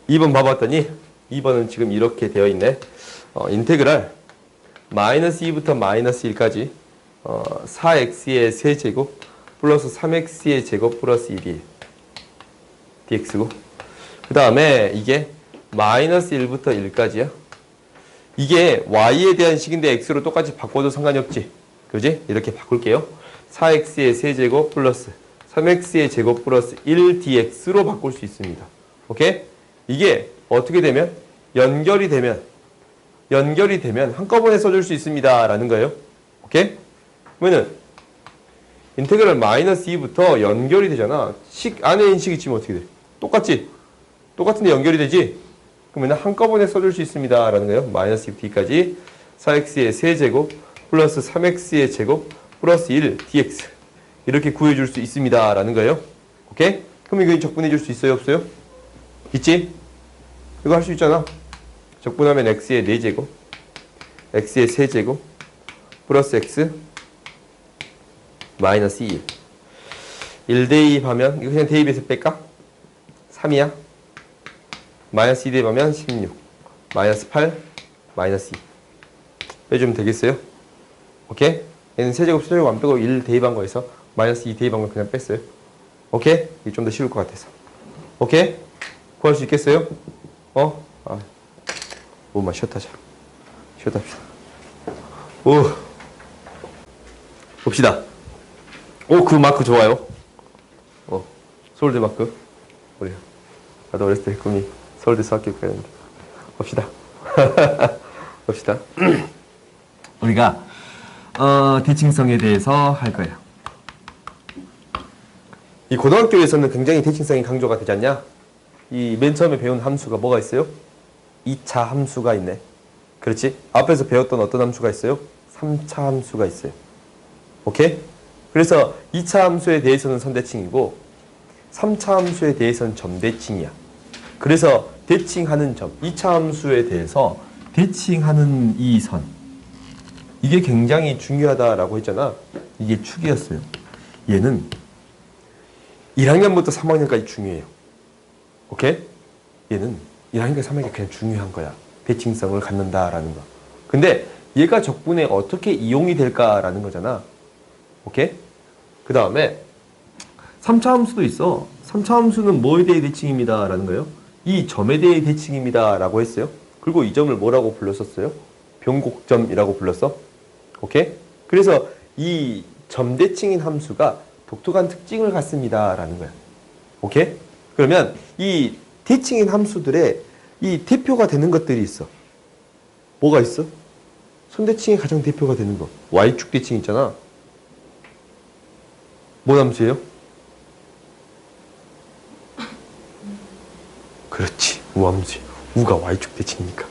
2번 봐봤더니 2번은 지금 이렇게 되어 있네. 인테그랄 마이너스 2부터 마이너스 1까지 4x의 세제곱 플러스 3x의 제곱 플러스 1이 dx고 그 다음에 이게 마이너스 1부터 1까지야. 이게 y에 대한 식인데 x로 똑같이 바꿔도 상관이 없지. 그지? 이렇게 바꿀게요. 4x의 세제곱 플러스 3x의 제곱 플러스 1 dx로 바꿀 수 있습니다. 오케이? 이게 어떻게 되면 연결이 되면 한꺼번에 써줄 수 있습니다. 라는 거예요. 오케이? 그러면은 인테그랄 마이너스 2부터 연결이 되잖아. 식 안에 있는 식이 지금 어떻게 돼? 똑같지? 똑같은데 연결이 되지? 그러면 한꺼번에 써줄 수 있습니다. 라는 거예요. 마이너스 2d까지 4x의 세제곱 플러스 3x의 제곱 플러스 1 dx 이렇게 구해줄 수 있습니다. 라는 거예요. 오케이? 그럼 이거 적분해 줄 수 있어요? 없어요? 있지? 이거 할 수 있잖아. 적분하면 x의 4제곱 x의 세제곱 플러스 x 마이너스 2 1 대입하면 이거 그냥 대입해서 뺄까? 3이야. 마이너스 2 대입하면 16 마이너스 8 마이너스 2 빼주면 되겠어요? 오케이? 얘는 세제곱 세제곱 안 빼고 1 대입한 거에서 마이너스 2 대입한 거 그냥 뺐어요. 오케이? 이게 좀 더 쉬울 것 같아서. 오케이? 구할 수 있겠어요? 몸만 쉬었다 자. 쉬었다 합시다. 오. 봅시다. 그 마크 좋아요. 서울대 마크. 우리 나도 어렸을 때 꿈이 서울대에서 학교 가는데. 봅시다. 봅시다. 우리가 대칭성에 대해서 할 거야. 이 고등학교에서는 굉장히 대칭성이 강조가 되지 않냐? 이 맨 처음에 배운 함수가 뭐가 있어요? 2차 함수가 있네. 그렇지? 앞에서 배웠던 어떤 함수가 있어요? 3차 함수가 있어요. 오케이? 그래서 2차 함수에 대해서는 선대칭이고 3차 함수에 대해서는 점대칭이야. 그래서 대칭하는 점, 2차 함수에 대해서 대칭하는 이 선, 이게 굉장히 중요하다라고 했잖아. 이게 축이었어요. 얘는 1학년부터 3학년까지 중요해요. 오케이? 얘는 1학년까지 3학년까지 그냥 중요한 거야. 대칭성을 갖는다라는 거. 근데 얘가 적분에 어떻게 이용이 될까라는 거잖아. 오케이? 그 다음에 3차 함수도 있어. 3차 함수는 뭐에 대해 대칭입니다 라는 거예요. 이 점에 대해 대칭입니다 라고 했어요. 그리고 이 점을 뭐라고 불렀었어요? 변곡점이라고 불렀어. 오케이? 그래서 이 점대칭인 함수가 독특한 특징을 갖습니다. 라는 거야. 오케이? 그러면 이 대칭인 함수들의 이 대표가 되는 것들이 있어. 뭐가 있어? 선대칭의 가장 대표가 되는 거. Y축 대칭 있잖아. 뭔 함수예요? 그렇지. 우함수예요. 우가 Y축 대칭이니까.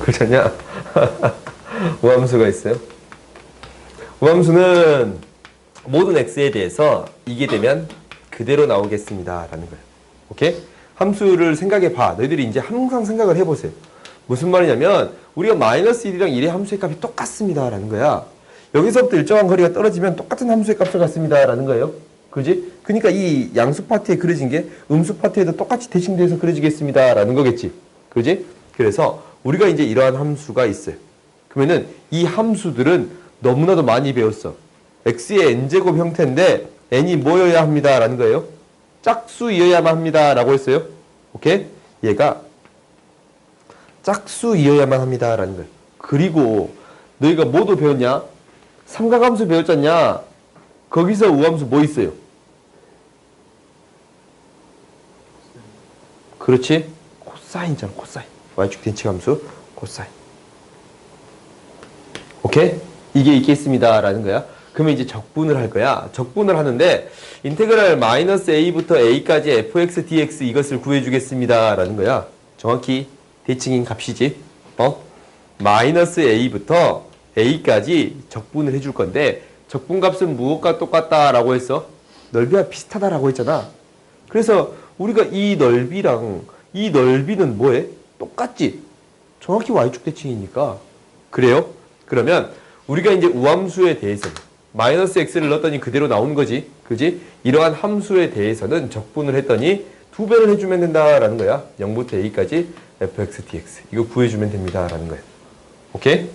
그렇잖냐? 우함수가 있어요. 우함수는 모든 x에 대해서 이게 되면 그대로 나오겠습니다. 라는 거예요. 오케이? 함수를 생각해 봐. 너희들이 이제 항상 생각을 해보세요. 무슨 말이냐면 우리가 마이너스 1이랑 1의 함수의 값이 똑같습니다. 라는 거야. 여기서부터 일정한 거리가 떨어지면 똑같은 함수의 값을 갖습니다. 라는 거예요. 그지? 그러니까 이 양수 파트에 그려진 게 음수 파트에도 똑같이 대칭돼서 그려지겠습니다. 라는 거겠지. 그지? 그래서 우리가 이제 이러한 함수가 있어요. 그러면은 이 함수들은 너무나도 많이 배웠어. x의 n제곱 형태인데 n이 뭐여야 합니다. 라는 거예요. 짝수이어야만 합니다. 라고 했어요. 오케이? 얘가 짝수이어야만 합니다. 라는 거예요. 그리고 너희가 뭐도 배웠냐? 삼각함수 배웠잖냐? 거기서 우함수 뭐 있어요? 그렇지? 코사인이잖아. 코사인. y축 대칭함수 코사인. 오케이? 이게 있겠습니다. 라는 거야. 그러면 이제 적분을 할 거야. 적분을 하는데 인테그랄 마이너스 a부터 a까지 fx dx 이것을 구해주겠습니다. 라는 거야. 정확히 대칭인 값이지. 마이너스 a부터 a까지 적분을 해줄 건데 적분값은 무엇과 똑같다 라고 했어? 넓이와 비슷하다라고 했잖아. 그래서 우리가 이 넓이랑 이 넓이는 뭐해? 똑같지? 정확히 y축 대칭이니까. 그래요? 그러면 우리가 이제 우함수에 대해서는 마이너스 x를 넣었더니 그대로 나오는 거지. 그지? 이러한 함수에 대해서는 적분을 했더니 2배를 해주면 된다라는 거야. 0부터 a까지 fx dx. 이거 구해주면 됩니다. 라는 거야. 오케이?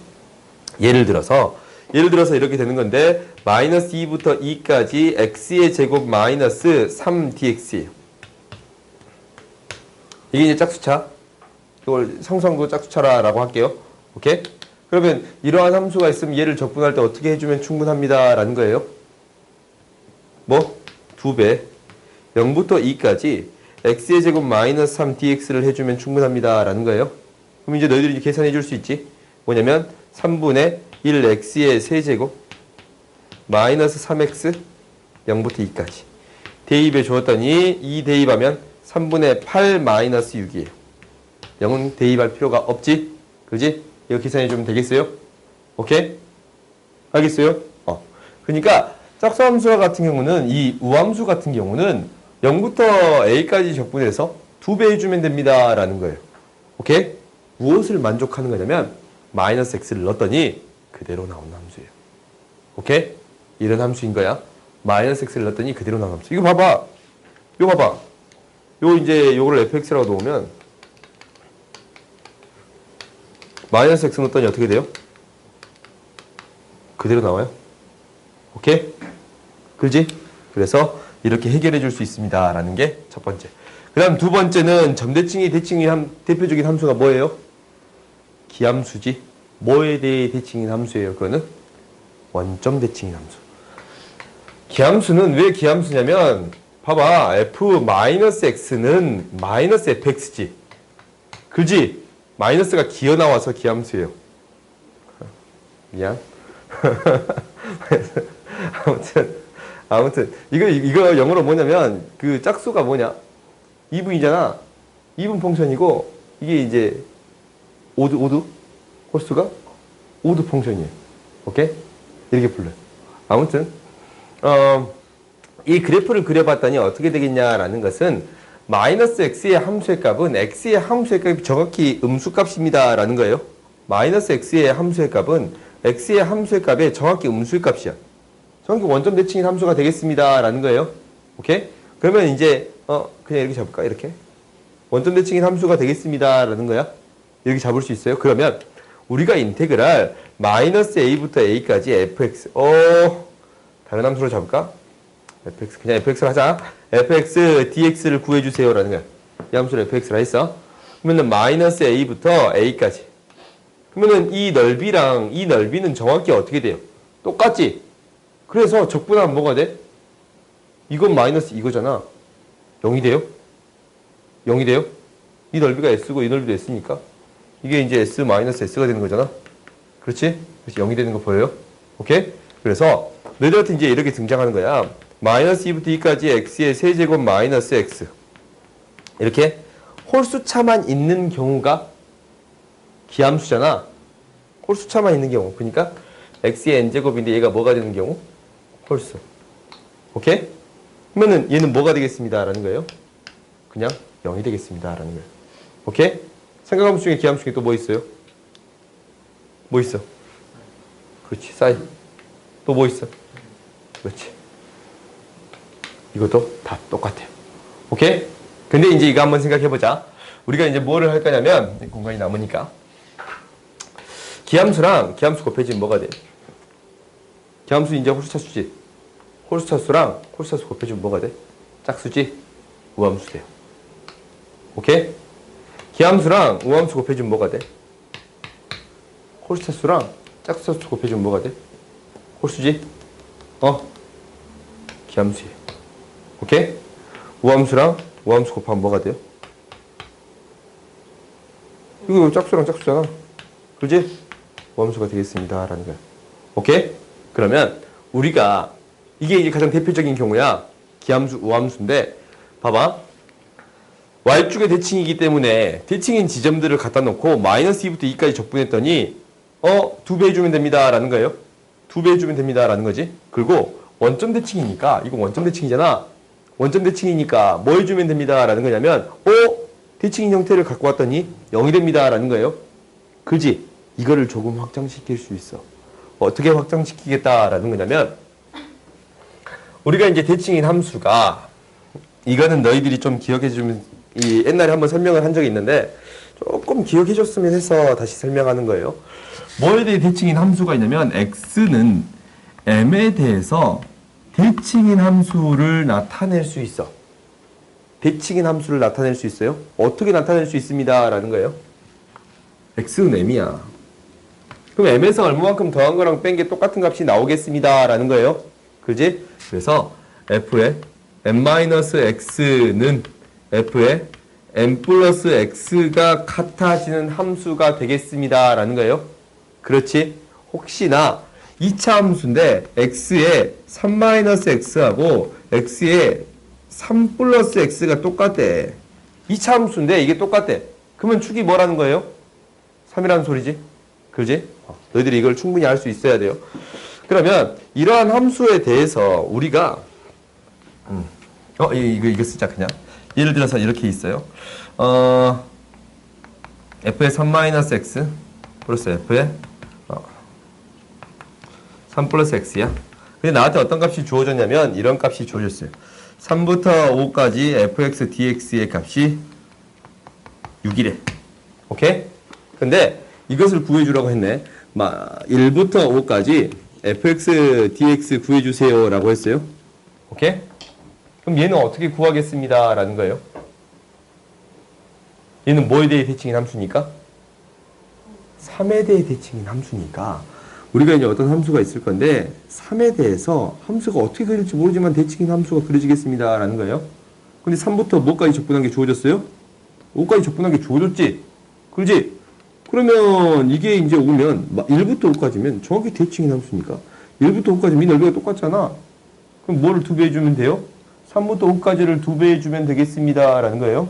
예를 들어서 이렇게 되는 건데 마이너스 2부터 2까지 x의 제곱 마이너스 3dx예요. 이게 이제 짝수차. 이걸 성성구 짝수차라고 할게요. 오케이? 그러면 이러한 함수가 있으면 얘를 적분할 때 어떻게 해주면 충분합니다. 라는 거예요. 뭐? 2배. 0부터 2까지 x의 제곱 마이너스 3dx를 해주면 충분합니다. 라는 거예요. 그럼 이제 너희들이 계산해 줄 수 있지? 뭐냐면 3분의 1x의 세제곱 마이너스 3x 0부터 2까지 대입해 주었더니 2 대입하면 3분의 8 마이너스 6이에요. 0은 대입할 필요가 없지? 그지? 이거 계산해 주면 되겠어요? 오케이? 알겠어요? 그러니까 짝수함수 같은 경우는 이 우함수 같은 경우는 0부터 a까지 적분해서 2배 해주면 됩니다. 라는 거예요. 오케이? 무엇을 만족하는 거냐면 마이너스 x를 넣었더니 그대로 나온 함수예요. 오케이? 이런 함수인 거야. 마이너스 x를 넣었더니 그대로 나온 함수. 이거 봐봐. 이거 봐봐. 요거를 fx라고 놓으면 마이너스 x 넣었더니 어떻게 돼요? 그대로 나와요. 오케이? 그지? 그래서 이렇게 해결해 줄 수 있습니다. 라는 게 첫 번째. 그 다음 두 번째는 점대칭이 대칭인 대표적인 함수가 뭐예요? 기함수지. 뭐에 대해 대칭인 함수예요? 그거는 원점 대칭인 함수. 기함수는 왜 기함수냐면 봐봐. f-x는 마이너스 fx지. 그지? 마이너스가 기어 나와서 기함수예요. 미안. 아무튼 이거 영어로 뭐냐면 그 짝수가 뭐냐? 2분이잖아. 2분 펑션이고 이게 이제 오드 홀수가 오드 펑션이에요. 오케이? 이렇게 불러요. 아무튼 이 그래프를 그려봤더니 어떻게 되겠냐라는 것은 마이너스 x의 함수의 값은 x의 함수의 값이 정확히 음수값입니다. 라는 거예요. 마이너스 x의 함수의 값은 x의 함수의 값의 정확히 음수의 값이야. 정확히 원점 대칭인 함수가 되겠습니다. 라는 거예요. 오케이? 그러면 이제 그냥 이렇게 잡을까? 이렇게. 원점 대칭인 함수가 되겠습니다. 라는 거야. 이렇게 잡을 수 있어요. 그러면 우리가 인테그랄 마이너스 a부터 a까지 fx 다른 함수로 잡을까? fx 그냥 fx를 하자. fx dx를 구해주세요. 라는 거야. 이 함수를 fx라 했어. 그러면 마이너스 a부터 a까지. 그러면은 이 넓이랑 이 넓이는 정확히 어떻게 돼요? 똑같지? 그래서 적분하면 뭐가 돼? 이건 마이너스 이거잖아. 0이 돼요? 0이 돼요? 이 넓이가 S고 이 넓이도 S니까 이게 이제 S 마이너스 S가 되는 거잖아. 그렇지? 그래서 0이 되는 거 보여요? 오케이? 그래서 너희들한테 이제 이렇게 등장하는 거야. 마이너스 2부터 2까지 X의 세제곱 마이너스 X. 이렇게 홀수차만 있는 경우가 기함수잖아. 홀수차만 있는 경우. 그러니까 X의 N제곱인데 얘가 뭐가 되는 경우? 홀수. 오케이? 그러면은 얘는 뭐가 되겠습니다. 라는 거예요. 그냥 0이 되겠습니다. 라는 거예요. 오케이? 생각함수 중에 기함수 중에 또 뭐 있어요? 뭐 있어? 그렇지. 사이. 또 뭐 있어? 그렇지. 이것도 다 똑같아요. 오케이? 근데 이제 이거 한번 생각해보자. 우리가 이제 뭐를 할 거냐면, 공간이 남으니까. 기함수랑 기함수 곱해지면 뭐가 돼? 기함수 이제 홀수차수지. 홀수차수랑 홀수차수 곱해주면 뭐가 돼? 짝수지? 우함수 돼요. 오케이? 기함수랑 우함수 곱해주면 뭐가 돼? 홀수차수랑 짝수차수 곱해주면 뭐가 돼? 홀수지? 기함수예요. 오케이? 우함수랑 우함수 곱하면 뭐가 돼요? 이거 짝수랑 짝수잖아. 그지? 우함수가 되겠습니다. 라는 거야. 오케이? 그러면 우리가 이게 이제 가장 대표적인 경우야. 기함수, 우함수인데 봐봐. Y축의 대칭이기 때문에 대칭인 지점들을 갖다 놓고 마이너스 2부터 2까지 적분했더니 2배 해주면 됩니다. 라는 거예요. 2배 해주면 됩니다. 라는 거지. 그리고 원점 대칭이니까 이거 원점 대칭이잖아. 원점 대칭이니까 뭐 해주면 됩니다. 라는 거냐면 대칭인 형태를 갖고 왔더니 0이 됩니다. 라는 거예요. 그지? 이거를 조금 확장시킬 수 있어. 어떻게 확장시키겠다라는 거냐면 우리가 이제 대칭인 함수가 이거는 너희들이 좀 기억해주면 옛날에 한번 설명을 한 적이 있는데 조금 기억해줬으면 해서 다시 설명하는 거예요. 뭐에 대해 대칭인 함수가 있냐면 x는 m에 대해서 대칭인 함수를 나타낼 수 있어. 대칭인 함수를 나타낼 수 있어요? 어떻게 나타낼 수 있습니다. 라는 거예요. x는 m이야. 그럼 m에서 얼마만큼 더한 거랑 뺀 게 똑같은 값이 나오겠습니다. 라는 거예요. 그지? 그래서 f의 m-x는 f의 m 플러스 x가 같아지는 함수가 되겠습니다. 라는 거예요. 그렇지? 혹시나 2차 함수인데 x의 3-x하고 x의 3 플러스 x가 똑같대. 2차 함수인데 이게 똑같대. 그러면 축이 뭐라는 거예요? 3이라는 소리지? 그지? 너희들이 이걸 충분히 알 수 있어야 돼요. 그러면 이러한 함수에 대해서 우리가 이거 쓰자 그냥. 예를 들어서 이렇게 있어요. f의 3-x 플러스 f의 3 플러스 x야. 근데 나한테 어떤 값이 주어졌냐면 이런 값이 주어졌어요. 3부터 5까지 fx dx의 값이 6이래. 오케이? 근데 이것을 구해주라고 했네. 1부터 5까지 fx dx 구해주세요 라고 했어요. 오케이? 그럼 얘는 어떻게 구하겠습니다 라는 거예요. 얘는 뭐에 대해 대칭인 함수니까? 3에 대해 대칭인 함수니까 우리가 이제 어떤 함수가 있을 건데 3에 대해서 함수가 어떻게 그릴지 모르지만 대칭인 함수가 그려지겠습니다 라는 거예요. 근데 3부터 뭐까지 적분한 게 주어졌어요? 5까지 적분한 게 주어졌지? 그렇지? 그러면 이게 이제 오면 1부터 5까지면 정확히 대칭인 함수니까 1부터 5까지면 이 넓이가 똑같잖아. 그럼 뭐를 2배 해주면 돼요? 3부터 5까지를 2배 해주면 되겠습니다 라는 거예요.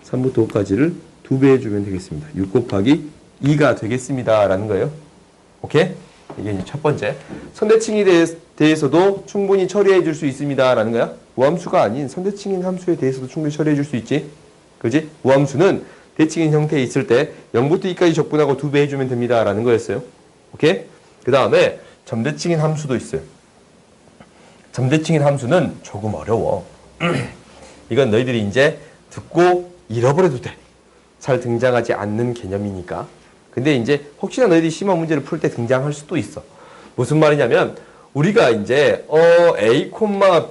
3부터 5까지를 2배 해주면 되겠습니다. 6 곱하기 2가 되겠습니다 라는 거예요. 오케이? 이게 이제 첫 번째. 선대칭에 대해서도 충분히 처리해 줄 수 있습니다 라는 거야. 우함수가 아닌 선대칭인 함수에 대해서도 충분히 처리해 줄 수 있지. 그지? 우함수는 대칭인 형태에 있을 때 0부터 2까지 적분하고 2배 해주면 됩니다 라는 거였어요. 오케이? 그 다음에 점대칭인 함수도 있어요. 점대칭인 함수는 조금 어려워. 이건 너희들이 이제 듣고 잃어버려도 돼. 잘 등장하지 않는 개념이니까. 근데 이제 혹시나 너희들이 심화 문제를 풀 때 등장할 수도 있어. 무슨 말이냐면 우리가 이제 A,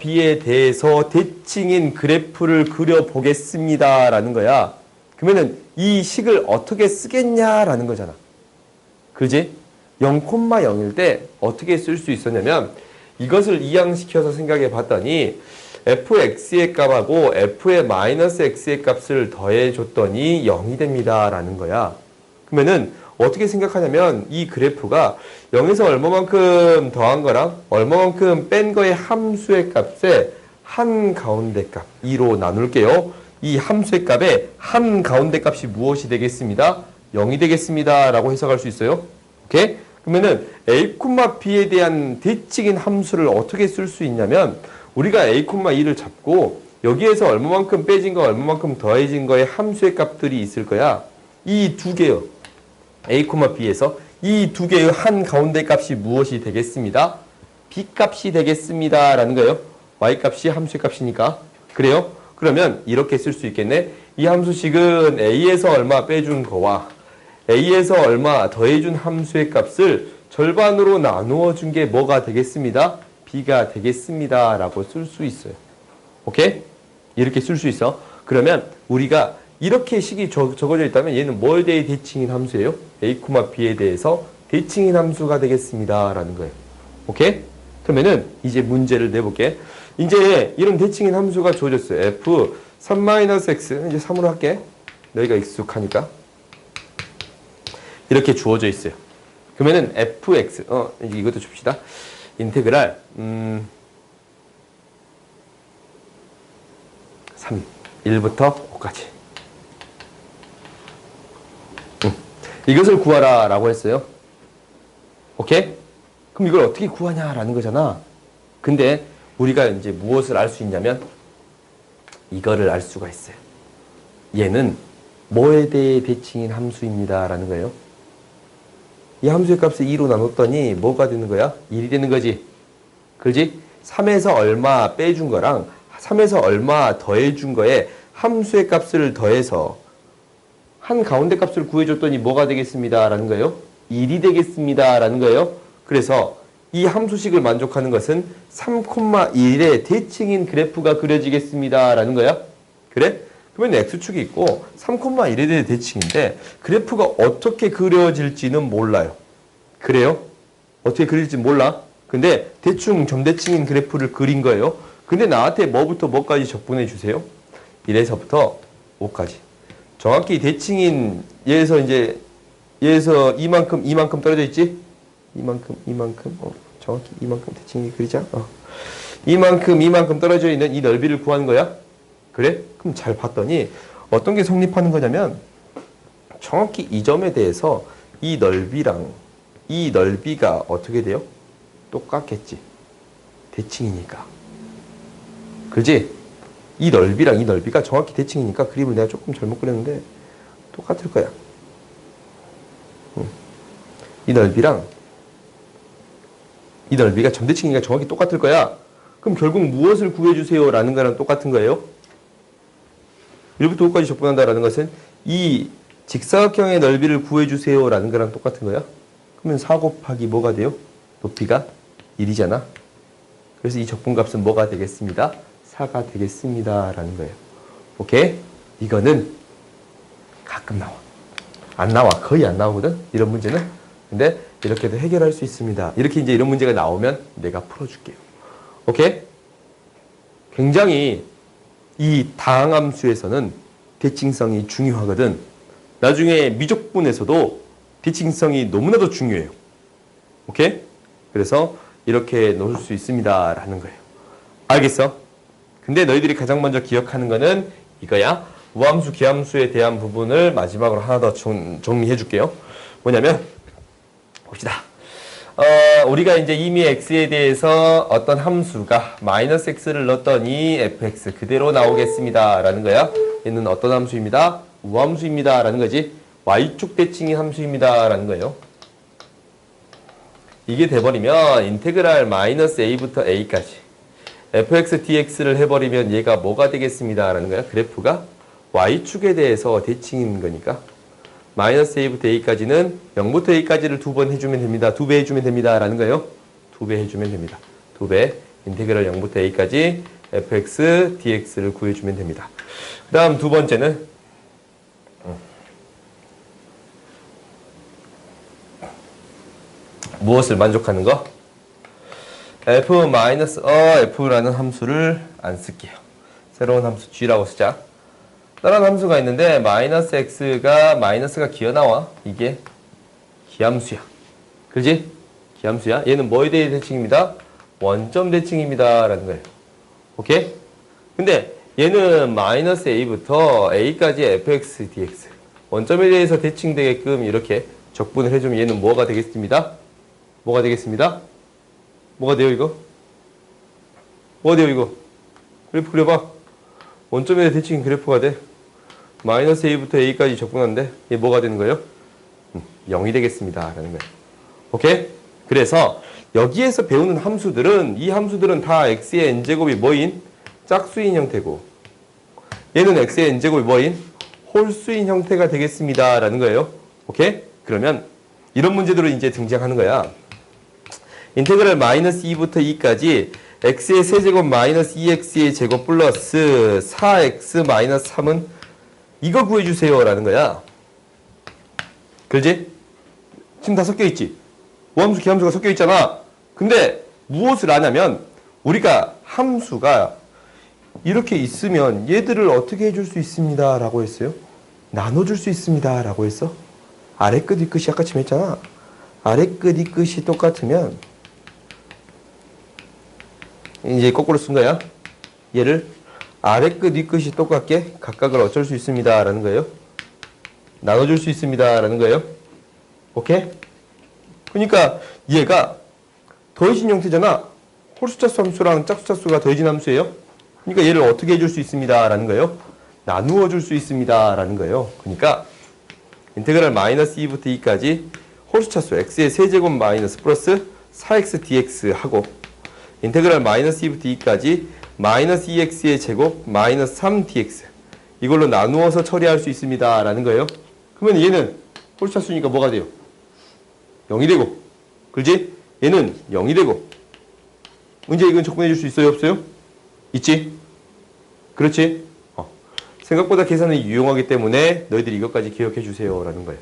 B에 대해서 대칭인 그래프를 그려보겠습니다 라는 거야. 그러면은 이 식을 어떻게 쓰겠냐라는 거잖아. 그지? 0,0일 때 어떻게 쓸 수 있었냐면 이것을 이항시켜서 생각해 봤더니 fx의 값하고 f의 마이너스 x의 값을 더해 줬더니 0이 됩니다 라는 거야. 그러면은 어떻게 생각하냐면 이 그래프가 0에서 얼마만큼 더한 거랑 얼마만큼 뺀 거의 함수의 값에 한 가운데 값 2로 나눌게요. 이 함수의 값의 한 가운데 값이 무엇이 되겠습니다? 0이 되겠습니다 라고 해석할 수 있어요. 오케이? 그러면은 a, b에 대한 대칭인 함수를 어떻게 쓸 수 있냐면 우리가 a, 2를 잡고 여기에서 얼마만큼 빼진 거 얼마만큼 더해진 거의 함수의 값들이 있을 거야. 이 두 개요. a, b에서 이 두 개의 한 가운데 값이 무엇이 되겠습니다? b 값이 되겠습니다 라는 거예요. y 값이 함수의 값이니까. 그래요? 그러면 이렇게 쓸 수 있겠네. 이 함수식은 a에서 얼마 빼준 거와 a에서 얼마 더해준 함수의 값을 절반으로 나누어 준 게 뭐가 되겠습니다? b가 되겠습니다 라고 쓸 수 있어요. 오케이? 이렇게 쓸 수 있어. 그러면 우리가 이렇게 식이 적어져 있다면 얘는 뭐에 대해 대칭인 함수예요? a, b에 대해서 대칭인 함수가 되겠습니다 라는 거예요. 오케이? 그러면은 이제 문제를 내볼게. 이제 이런 대칭인 함수가 주어졌어요. f 3-x 이제 3으로 할게. 너희가 익숙하니까. 이렇게 주어져 있어요. 그러면은 fx 이제 이것도 줍시다. 인테그랄 3 1부터 5까지 이것을 구하라 라고 했어요. 오케이? 그럼 이걸 어떻게 구하냐 라는 거잖아. 근데 우리가 이제 무엇을 알 수 있냐면 이거를 알 수가 있어요. 얘는 뭐에 대해 대칭인 함수입니다 라는 거예요. 이 함수의 값을 2로 나눴더니 뭐가 되는 거야? 1이 되는 거지. 그렇지? 3에서 얼마 빼준 거랑 3에서 얼마 더해준 거에 함수의 값을 더해서 한 가운데 값을 구해줬더니 뭐가 되겠습니다 라는 거예요. 1이 되겠습니다 라는 거예요. 그래서 이 함수식을 만족하는 것은 3,1의 대칭인 그래프가 그려지겠습니다 라는 거야. 그래? 그러면 x축이 있고 3,1에 대해 대칭인데 그래프가 어떻게 그려질지는 몰라요. 그래요? 어떻게 그릴지 몰라? 근데 대충 점대칭인 그래프를 그린 거예요. 근데 나한테 뭐부터 뭐까지 적분해 주세요? 1에서부터 5까지. 정확히 대칭인 얘에서 이만큼 떨어져 있지? 이만큼 정확히 이만큼 대칭이 그리자. 이만큼 떨어져 있는 이 넓이를 구하는 거야. 그래? 그럼 잘 봤더니 어떤 게 성립하는 거냐면 정확히 이 점에 대해서 이 넓이랑 이 넓이가 어떻게 돼요? 똑같겠지. 대칭이니까. 그지? 이 넓이랑 이 넓이가 정확히 대칭이니까 그림을 내가 조금 잘못 그렸는데 똑같을 거야. 이 넓이랑 이 넓이가 점대칭이니까 정확히 똑같을 거야. 그럼 결국 무엇을 구해주세요 라는 거랑 똑같은 거예요. 1부터 5까지 적분한다라는 것은 이 직사각형의 넓이를 구해주세요 라는 거랑 똑같은 거야. 그러면 4 곱하기 뭐가 돼요? 높이가 1이잖아. 그래서 이 적분값은 뭐가 되겠습니다? 4가 되겠습니다 라는 거예요. 오케이? 이거는 가끔 나와. 안 나와. 거의 안 나오거든? 이런 문제는. 근데 이렇게도 해결할 수 있습니다. 이렇게 이제 이런 문제가 나오면 내가 풀어줄게요. 오케이? 굉장히 이 다항함수에서는 대칭성이 중요하거든. 나중에 미적분에서도 대칭성이 너무나도 중요해요. 오케이? 그래서 이렇게 놓을 수 있습니다 라는 거예요. 알겠어? 근데 너희들이 가장 먼저 기억하는 거는 이거야. 우함수, 기함수에 대한 부분을 마지막으로 하나 더 정리해 줄게요. 뭐냐면 봅시다. 우리가 이제 이미 x에 대해서 어떤 함수가 마이너스 x를 넣었더니 fx 그대로 나오겠습니다 라는 거야. 얘는 어떤 함수입니다? 우함수입니다 라는 거지. y축 대칭인 함수입니다 라는 거예요. 이게 돼버리면 인테그랄 마이너스 a부터 a까지 fx dx를 해버리면 얘가 뭐가 되겠습니다 라는 거야. 그래프가 y축에 대해서 대칭인 거니까 마이너스 a부터 a까지는 0부터 a까지를 2번 해주면 됩니다. 2배 해주면 됩니다 라는 거예요. 2배 해주면 됩니다. 2배 인테그랄 0부터 a까지 fx dx를 구해주면 됩니다. 그 다음 두 번째는 무엇을 만족하는 거? f라는 함수를 안 쓸게요. 새로운 함수 g라고 쓰자. 다른 함수가 있는데 마이너스가 기어나와. 이게 기함수야. 그지? 기함수야. 얘는 뭐에 대해 대칭입니다? 원점 대칭입니다. 라는 거예요. 오케이? 근데 얘는 마이너스 a부터 a까지 fx dx 원점에 대해서 대칭되게끔 이렇게 적분을 해주면 얘는 뭐가 되겠습니다? 뭐가 되겠습니다? 뭐가 돼요 이거? 뭐가 돼요 이거? 그래프 그려봐. 원점에 대해 대칭인 그래프가 돼. 마이너스 a부터 a까지 적분하는데 얘 뭐가 되는 거예요? 0이 되겠습니다. 라는 거예요. 오케이? 그래서 여기에서 배우는 함수들은 이 함수들은 다 x의 n제곱이 뭐인? 짝수인 형태고 얘는 x의 n제곱이 뭐인? 홀수인 형태가 되겠습니다. 라는 거예요. 오케이? 그러면 이런 문제들로 이제 등장하는 거야. 인테그랄 마이너스 2부터 2까지 x의 세제곱 마이너스 2x의 제곱 플러스 4x 마이너스 3은 이거 구해주세요. 라는 거야. 그렇지? 지금 다 섞여 있지? 우함수, 기함수가 섞여 있잖아. 근데 무엇을 하냐면 우리가 함수가 이렇게 있으면 얘들을 어떻게 해줄 수 있습니다. 라고 했어요? 나눠줄 수 있습니다. 라고 했어? 아래 끝, 위 끝이 아까 쯤 했잖아. 아래 끝, 위 끝이 똑같으면 이제 거꾸로 쓴 거야. 얘를 아래 끝, 위 끝이 똑같게 각각을 어쩔 수 있습니다. 라는 거예요. 나눠줄 수 있습니다. 라는 거예요. 오케이? 그러니까 얘가 더해진 형태잖아. 홀수차수 함수랑 짝수차수가 더해진 함수예요. 그러니까 얘를 어떻게 해줄 수 있습니다. 라는 거예요. 나누어 줄 수 있습니다. 라는 거예요. 그러니까 인테그랄 마이너스 2부터 2까지 홀수차수 x의 세제곱 마이너스 플러스 4x dx 하고 인테그랄 마이너스 2부터 2까지 마이너스 2x의 제곱 마이너스 3 dx 이걸로 나누어서 처리할 수 있습니다. 라는 거예요. 그러면 얘는 홀수차수니까 뭐가 돼요? 0이 되고 그렇지? 얘는 0이 되고 문제 이건 적분해 줄 수 있어요? 없어요? 있지? 그렇지? 생각보다 계산이 유용하기 때문에 너희들이 이것까지 기억해 주세요. 라는 거예요.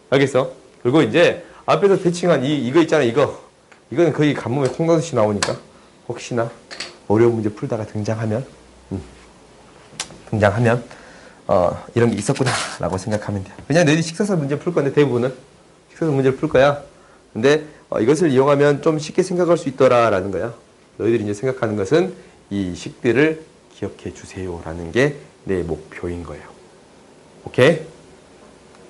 알겠어? 그리고 이제 앞에서 대칭한 이거 있잖아, 이거는 거의 간몸에 콩나듯이 나오니까 혹시나 어려운 문제 풀다가 등장하면 이런 게 있었구나 라고 생각하면 돼요. 그냥 너희들이 식사서 문제 풀 건데 대부분은 식사서 문제를 풀 거야. 근데 이것을 이용하면 좀 쉽게 생각할 수 있더라 라는 거야. 너희들이 이제 생각하는 것은 이 식들을 기억해 주세요 라는 게 내 목표인 거예요. 오케이?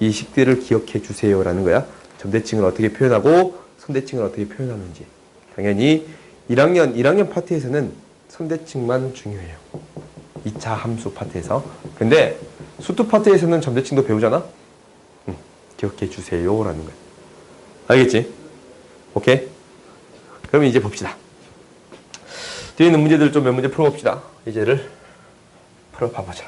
이 식들을 기억해 주세요 라는 거야. 점대칭을 어떻게 표현하고 선대칭을 어떻게 표현하는지. 당연히 1학년 파트에서는 선대칭만 중요해요. 2차 함수 파트에서. 근데 수투 파트에서는 점대칭도 배우잖아? 기억해 주세요 라는 거야. 알겠지? 오케이? 그럼 이제 봅시다. 뒤에 있는 문제들 좀 몇 문제 풀어봅시다. 이제를 풀어봐보자.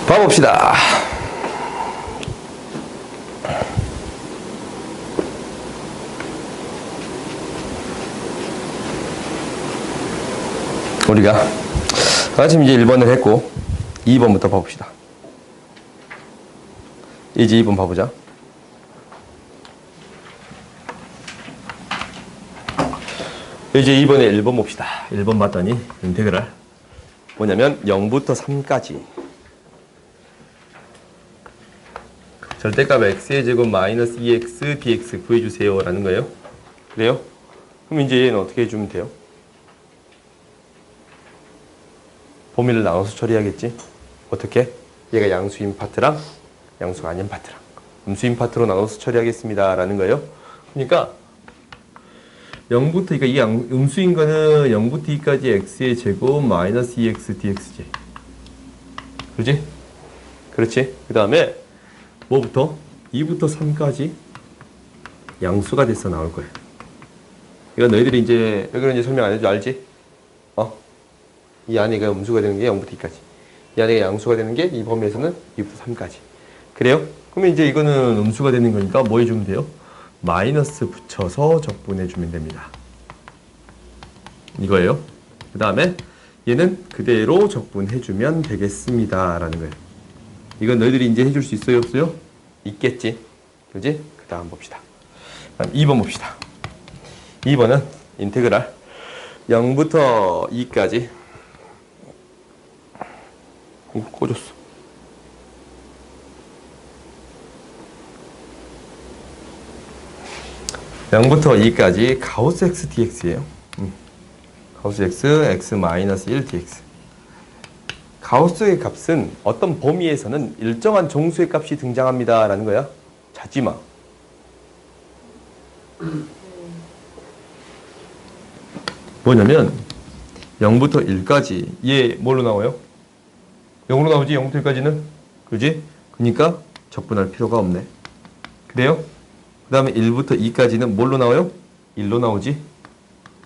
봐봅시다. 우리가 지금 이제 1번을 했고 2번부터 봐봅시다. 이제 2번 봐보자. 이제 2번에 1번 봅시다. 1번 봤더니 인테그랄 뭐냐면 0부터 3까지 절대값 x의 제곱 마이너스 2x dx 구해주세요 라는 거예요. 그래요? 그럼 이제 얘는 어떻게 해주면 돼요? 범위를 나눠서 처리하겠지. 어떻게? 얘가 양수인 파트랑 양수가 아닌 파트랑 음수인 파트로 나눠서 처리하겠습니다 라는 거예요. 그러니까 0부터 그러니까 이 음수인 거는 0부터 2까지 x의 제곱 마이너스 2x dx지. 그렇지? 그렇지? 그 다음에 뭐부터? 2부터 3까지 양수가 돼서 나올 거예요. 이거 너희들이 이제 여기는 이제 설명 안 해줘 알지? 이 안에가 음수가 되는 게 0부터 2까지. 이 안에가 양수가 되는 게 이 범위에서는 2부터 3까지. 그래요? 그러면 이제 이거는 음수가 되는 거니까 뭐 해주면 돼요? 마이너스 붙여서 적분해주면 됩니다. 이거예요. 그 다음에 얘는 그대로 적분해주면 되겠습니다. 라는 거예요. 이건 너희들이 이제 해줄 수 있어요? 없어요? 있겠지. 그지? 그 다음 봅시다. 다음 2번 봅시다. 2번은 인테그랄 0부터 2까지 이거 꽂았어. (0부터 2까지) 가우스 x dx예요. 가우스 x 마이너스 1 dx. 가우스의 값은 어떤 범위에서는 일정한 정수의 값이 등장합니다 라는 거야. 찾지마. 뭐냐면 0부터 1까지 얘 뭘로 나와요? 0으로 나오지. 0부터 1까지는. 그지? 그러니까 적분할 필요가 없네. 그래요? 그 다음에 1부터 2까지는 뭘로 나와요? 1로 나오지.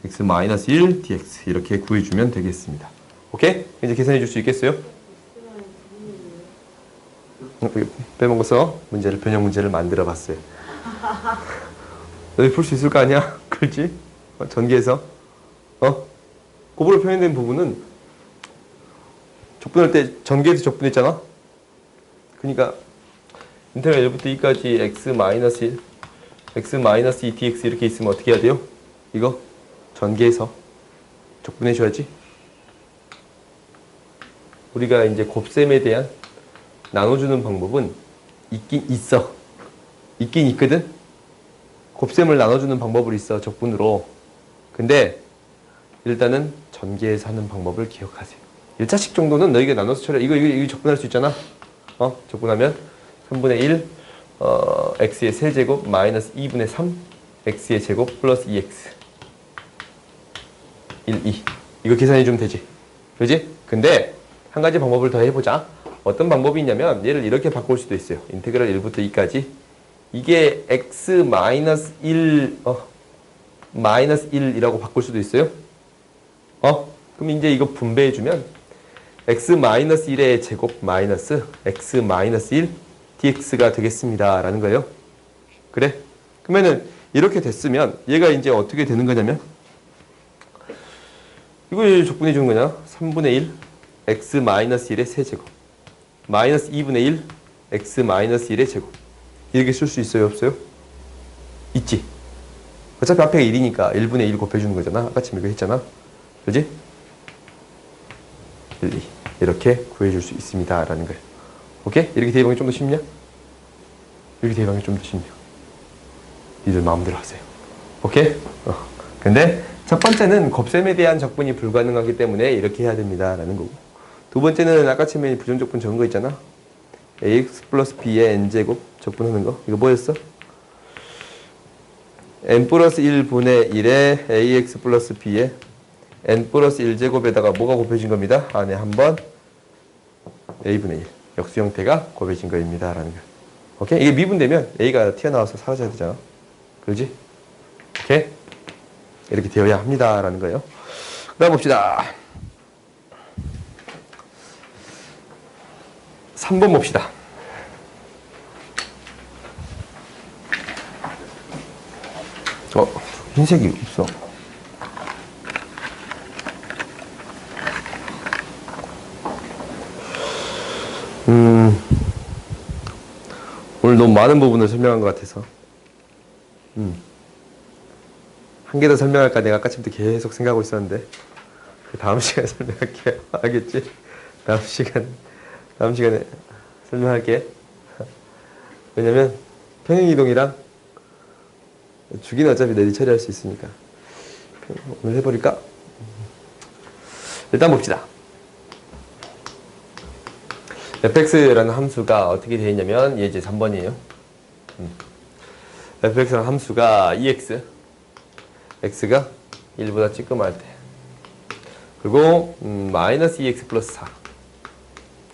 x-1 dx 이렇게 구해주면 되겠습니다. 오케이? 이제 계산해 줄 수 있겠어요? 빼먹어서 변형 문제를 만들어 봤어요. 너희 풀 수 있을 거 아니야? 그렇지? 전개해서 곱으로 표현된 부분은 적분할 때 전개해서 적분했잖아? 그러니까 인테그랄 1부터 2까지 x-1 x-2 dx 이렇게 있으면 어떻게 해야 돼요? 이거 전개해서 적분해 줘야지. 우리가 이제 곱셈에 대한 나눠주는 방법은 있긴 있어. 있긴 있거든? 곱셈을 나눠주는 방법을 있어, 적분으로. 근데 일단은 전개해서 하는 방법을 기억하세요. 1차식 정도는 너희가 나눠서 처리해. 이거 적분할 수 있잖아. 적분하면 3분의 1 x의 세제곱 마이너스 2분의 3 x의 제곱 플러스 2x 1, 2 이거 계산해 주면 되지. 그지? 근데 한 가지 방법을 더 해보자. 어떤 방법이 있냐면 얘를 이렇게 바꿀 수도 있어요. 인테그랄 1부터 2까지 이게 x 마이너스 1 마이너스 1이라고 바꿀 수도 있어요. 그럼 이제 이거 분배해주면 x 마이너스 1의 제곱 마이너스 x 마이너스 1 dx가 되겠습니다 라는 거예요. 그래? 그러면은 이렇게 됐으면 얘가 이제 어떻게 되는 거냐면 이걸 적분해 주는 거냐? 3분의 1 x 마이너스 1의 세제곱 마이너스 2분의 1 x 마이너스 1의 제곱 이렇게 쓸 수 있어요? 없어요? 있지. 어차피 앞에가 1이니까 1분의 1 곱해주는 거잖아. 아까 지금 이거 했잖아. 그지? 1, 2 이렇게 구해줄 수 있습니다 라는 거예요. 오케이? 이렇게 대입하기 좀 더 쉽냐? 이렇게 대입하기 좀 더 쉽냐? 니들 마음대로 하세요. 오케이? 근데 첫 번째는 곱셈에 대한 적분이 불가능하기 때문에 이렇게 해야 됩니다 라는 거고, 두 번째는 아까 처음에 부정적분 적은 거 있잖아. ax 플러스 b의 n제곱 적분하는 거. 이거 뭐였어? n 플러스 1분의 1에 ax 플러스 b의 n 플러스 1제곱에다가 뭐가 곱해진 겁니다. 안에 한번 a분의 1 역수 형태가 곱해진 거입니다 라는 거. 오케이? 이게 미분되면 a가 튀어나와서 사라져야 되잖아. 그러지? 오케이? 이렇게 되어야 합니다 라는 거예요. 그 다음 봅시다. 3번 봅시다. 흰색이 없어. 오늘 너무 많은 부분을 설명한 것 같아서 한 개 더 설명할까 내가 아까부터 계속 생각하고 있었는데 그 다음 시간에 설명할게. 알겠지? 다음 시간에 설명할게. 왜냐면 평행이동이랑 주기는 어차피 내일 처리할 수 있으니까 오늘 해버릴까? 일단 봅시다. fx라는 함수가 어떻게 되어 있냐면 얘 이제 3번이에요. fx라는 함수가 2x x가 1보다 찌끔할 때 그리고 마이너스 2x 플러스 4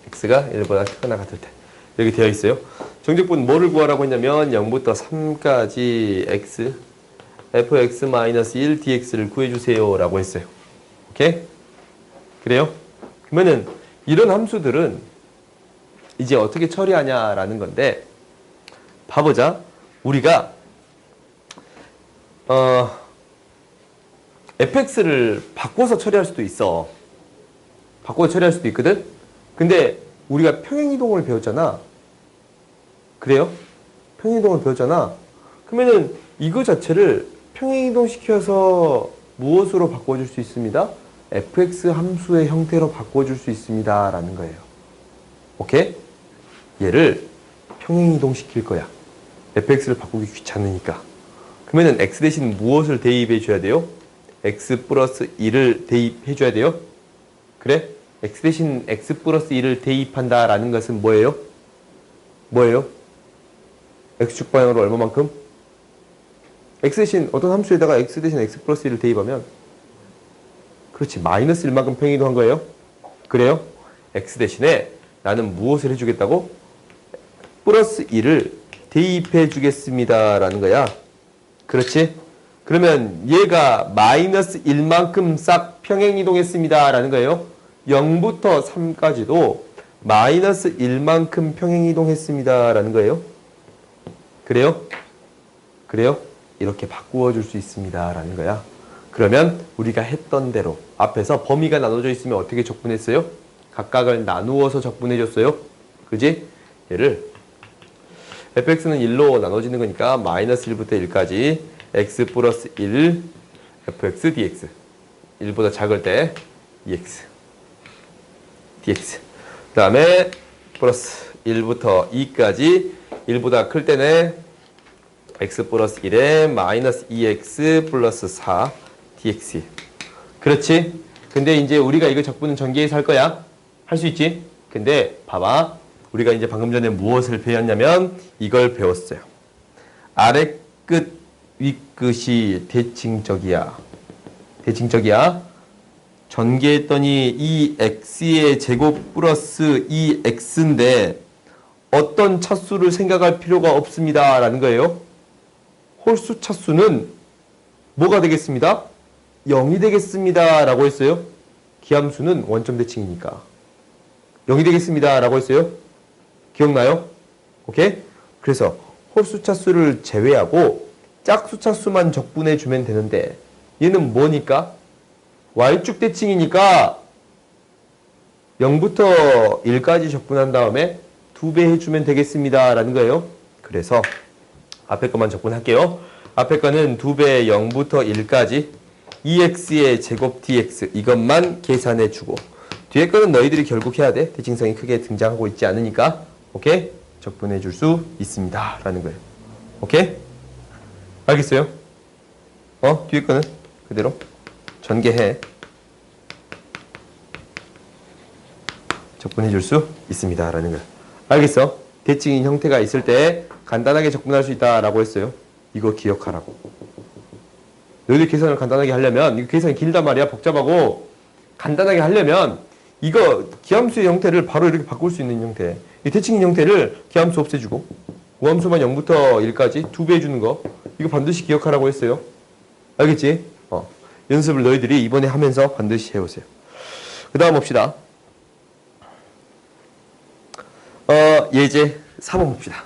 x가 1보다 크거나 같을 때 이렇게 되어 있어요. 정적분 뭐를 구하라고 했냐면 0부터 3까지 x fx-1 dx를 구해주세요 라고 했어요. 오케이? 그래요? 그러면은 이런 함수들은 이제 어떻게 처리하냐라는 건데, 봐보자. 우리가 fx를 바꿔서 처리할 수도 있어. 바꿔서 처리할 수도 있거든? 근데 우리가 평행이동을 배웠잖아. 그래요? 평행이동을 배웠잖아. 그러면은 이거 자체를 평행이동 시켜서 무엇으로 바꿔줄 수 있습니다? fx 함수의 형태로 바꿔줄 수 있습니다. 라는 거예요. 오케이? 얘를 평행이동 시킬 거야. fx를 바꾸기 귀찮으니까. 그러면은 x 대신 무엇을 대입해 줘야 돼요? x 플러스 1을 대입해 줘야 돼요? 그래? x 대신 x 플러스 1을 대입한다 라는 것은 뭐예요? 뭐예요? x축 방향으로 얼마만큼? x 대신 어떤 함수에다가 x 대신 x 플러스 1을 대입하면 그렇지 마이너스 1만큼 평행이동한 거예요? 그래요? x 대신에 나는 무엇을 해주겠다고? 플러스 1을 대입해 주겠습니다 라는 거야. 그렇지? 그러면 얘가 마이너스 1만큼 싹 평행이동했습니다 라는 거예요. 0부터 3까지도 마이너스 1만큼 평행이동했습니다 라는 거예요. 그래요? 그래요? 이렇게 바꾸어 줄 수 있습니다 라는 거야. 그러면 우리가 했던 대로 앞에서 범위가 나눠져 있으면 어떻게 적분했어요? 각각을 나누어서 적분해 줬어요. 그지? 얘를 fx는 1로 나눠지는 거니까 마이너스 1부터 1까지 x 플러스 1 fx dx 1보다 작을 때 dx dx 그 다음에 플러스 1부터 2까지 1보다 클 때는 x 플러스 1에 마이너스 2x 플러스 4 dx 그렇지? 근데 이제 우리가 이거 적분은 전개해서 할 거야. 할 수 있지? 근데 봐봐. 우리가 이제 방금 전에 무엇을 배웠냐면 이걸 배웠어요. 아래 끝, 위 끝이 대칭적이야. 대칭적이야. 전개했더니 이 x의 제곱 플러스 이 x인데 어떤 차수를 생각할 필요가 없습니다. 라는 거예요. 홀수 차수는 뭐가 되겠습니다? 0이 되겠습니다. 라고 했어요. 기함수는 원점 대칭이니까. 0이 되겠습니다. 라고 했어요. 기억나요? 오케이? 그래서 홀수차수를 제외하고 짝수차수만 적분해 주면 되는데 얘는 뭐니까? y축 대칭이니까 0부터 1까지 적분한 다음에 2배 해주면 되겠습니다. 라는 거예요. 그래서 앞에 것만 적분할게요. 앞에 거는 2배 0부터 1까지 2x의 제곱 dx 이것만 계산해 주고 뒤에 거는 너희들이 결국 해야 돼. 대칭성이 크게 등장하고 있지 않으니까 오케이? 적분해 줄 수 있습니다. 라는 거예요. 오케이? 알겠어요? 뒤에 거는 그대로 전개해. 적분해 줄 수 있습니다. 라는 거예요. 알겠어? 대칭인 형태가 있을 때 간단하게 적분할 수 있다. 라고 했어요. 이거 기억하라고. 너희들 계산을 간단하게 하려면 이거 계산이 길단 말이야. 복잡하고 간단하게 하려면 이거 기함수의 형태를 바로 이렇게 바꿀 수 있는 형태. 이 대칭인 형태를 기함수 없애주고 우함수만 0부터 1까지 2배 해주는 거 이거 반드시 기억하라고 했어요. 알겠지? 연습을 너희들이 이번에 하면서 반드시 해오세요. 그 다음 봅시다. 예제 4번 봅시다.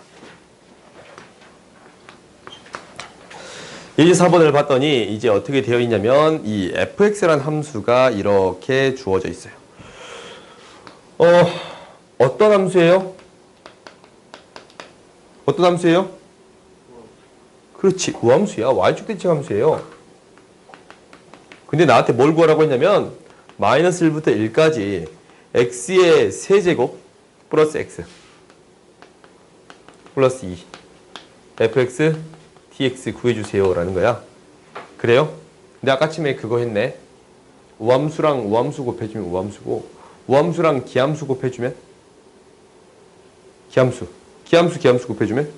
예제 4번을 봤더니 이제 어떻게 되어 있냐면 이 fx라는 함수가 이렇게 주어져 있어요. 어떤 함수예요? 어떤 함수예요? 그렇지, 우함수야. y축 대칭 함수예요. 근데 나한테 뭘 구하라고 했냐면 마이너스 1부터 1까지 x의 세제곱 플러스 x 플러스 2 fx dx 구해주세요 라는 거야. 그래요? 근데 아까 침에 그거 했네. 우함수랑 우함수 곱해주면 우함수고 우함수랑 기함수 곱해주면 기함수 곱해주면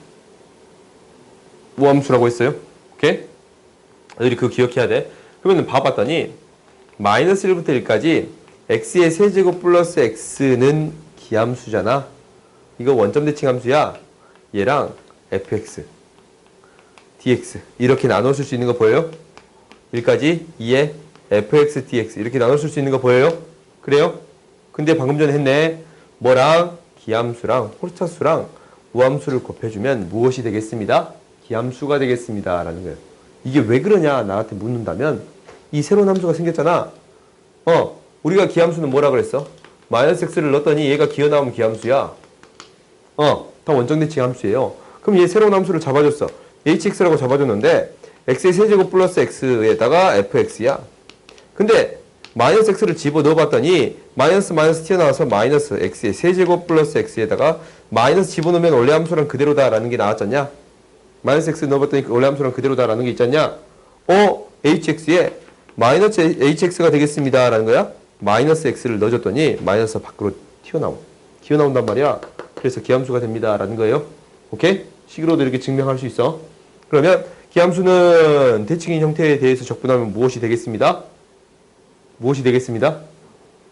우함수라고 했어요. 오케이? 너희들이 그거 기억해야 돼. 그러면 봐봤더니 마이너스 1부터 1까지 x의 세제곱 플러스 x는 기함수잖아. 이거 원점 대칭 함수야. 얘랑 fx dx 이렇게 나눠줄 수 있는 거 보여요? 1까지 2에 fx dx 이렇게 나눠줄 수 있는 거 보여요? 그래요? 근데 방금 전에 했네. 뭐랑? 기함수랑 홀수차수랑 우함수를 곱해주면 무엇이 되겠습니다? 기함수가 되겠습니다. 라는 거예요. 이게 왜 그러냐 나한테 묻는다면 이 새로운 함수가 생겼잖아. 우리가 기함수는 뭐라 그랬어? 마이너스 x를 넣었더니 얘가 기어 나오면 기함수야. 다 원정대칭 함수예요. 그럼 얘 새로운 함수를 잡아줬어. hx라고 잡아줬는데 x의 세제곱 플러스 x에다가 fx야. 근데 마이너스 x를 집어넣어 봤더니 마이너스 튀어나와서 마이너스 x의 세제곱 플러스 x에다가 마이너스 집어넣으면 원래 함수랑 그대로다라는 게 나왔잖냐? 마이너스 x 넣어봤더니 원래 함수랑 그대로다라는 게 있잖냐? hx에 마이너스 hx가 되겠습니다라는 거야. 마이너스 x를 넣어줬더니 마이너스 밖으로 튀어나온단 말이야. 그래서 기함수가 됩니다라는 거예요. 오케이? 식으로도 이렇게 증명할 수 있어. 그러면 기함수는 대칭인 형태에 대해서 적분하면 무엇이 되겠습니다? 무엇이 되겠습니다?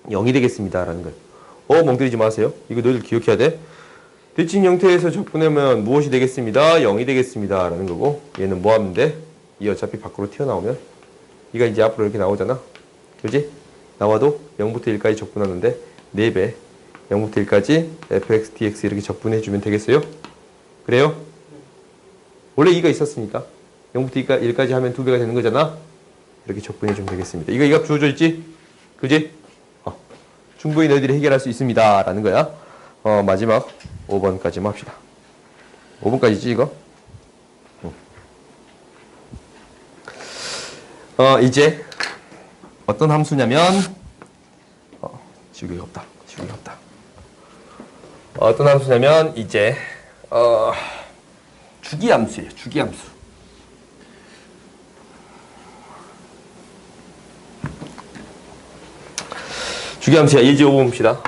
0이 되겠습니다라는 거예요. 멍때리지 마세요. 이거 너희들 기억해야 돼. 대칭 형태에서 적분하면 무엇이 되겠습니다? 0이 되겠습니다 라는 거고, 얘는 뭐 하면 돼? 이 어차피 밖으로 튀어나오면 이가 이제 앞으로 이렇게 나오잖아. 그지? 나와도 0부터 1까지 적분하는데 4배 0부터 1까지 fx, dx 이렇게 적분해주면 되겠어요? 그래요? 원래 2가 있었으니까 0부터 1까지 하면 2배가 되는 거잖아. 이렇게 적분해주면 되겠습니다. 이거 이 값 주어져 있지? 그지? 충분히 너희들이 해결할 수 있습니다 라는 거야. 마지막 5번까지만 합시다. 5번까지지 이거? 이제 어떤 함수냐면 지우개가 없다. 어떤 함수냐면 이제 주기함수예요. 주기함수. 주기함수야. 예제 5번 봅시다.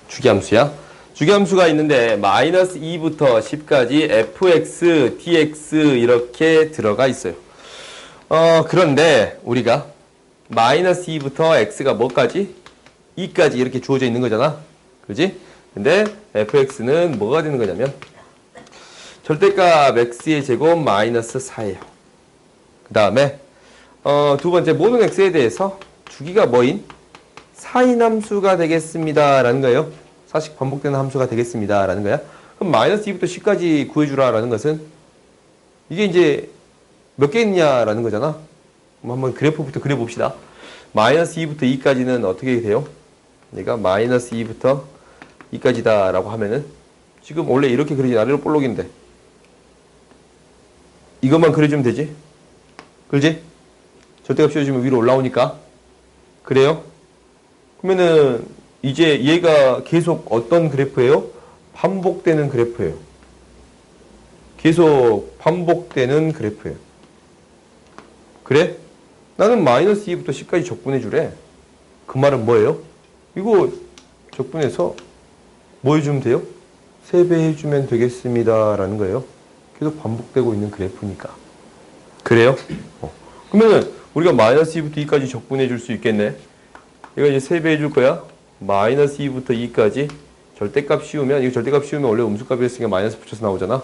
주기함수야. 주기함수가 있는데 마이너스 2부터 10까지 fx, dx 이렇게 들어가 있어요. 그런데 우리가 마이너스 2부터 x가 뭐까지? 2까지 이렇게 주어져 있는 거잖아. 그지? 근데 fx는 뭐가 되는 거냐면 절대값 x의 제곱 마이너스 4예요. 그 다음에 두 번째 모든 x에 대해서 주기가 뭐인? 4인 함수가 되겠습니다 라는 거예요. 4씩 반복되는 함수가 되겠습니다 라는 거야. 그럼 마이너스 2부터 10까지 구해주라 라는 것은 이게 이제 몇 개 있냐라는 거잖아. 한번 그래프부터 그려봅시다. 마이너스 2부터 2까지는 어떻게 돼요? 얘가 마이너스 2부터 2까지다 라고 하면은 지금 원래 이렇게 그리지 아래로 볼록인데 이것만 그려주면 되지? 그렇지? 절대값 씌워주면 위로 올라오니까. 그래요? 그러면은 이제 얘가 계속 어떤 그래프예요? 반복되는 그래프예요. 계속 반복되는 그래프예요. 그래? 나는 마이너스 2부터 10까지 적분해 주래. 그 말은 뭐예요? 이거 적분해서 뭐 해주면 돼요? 3배 해주면 되겠습니다 라는 거예요. 계속 반복되고 있는 그래프니까. 그래요? 그러면은 우리가 마이너스 2부터 2까지 적분해 줄 수 있겠네. 이거 이제 3배 해줄 거야. 마이너스 2부터 2까지 절대값 씌우면, 이거 절대값 씌우면 원래 음수값이었으니까 마이너스 붙여서 나오잖아.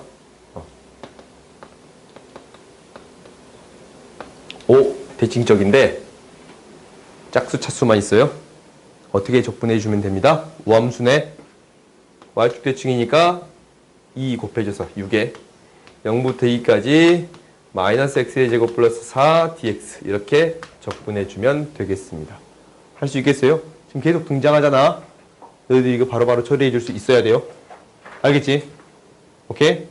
5 대칭적인데 짝수 차수만 있어요. 어떻게 적분해 주면 됩니다. 우함수네 y축 대칭이니까 2 곱해줘서 6에 0부터 2까지 마이너스 x의 제곱 플러스 4 dx 이렇게 적분해 주면 되겠습니다. 할 수 있겠어요? 지금 계속 등장하잖아. 너희들 이거 바로바로 처리해 줄 수 있어야 돼요. 알겠지? 오케이?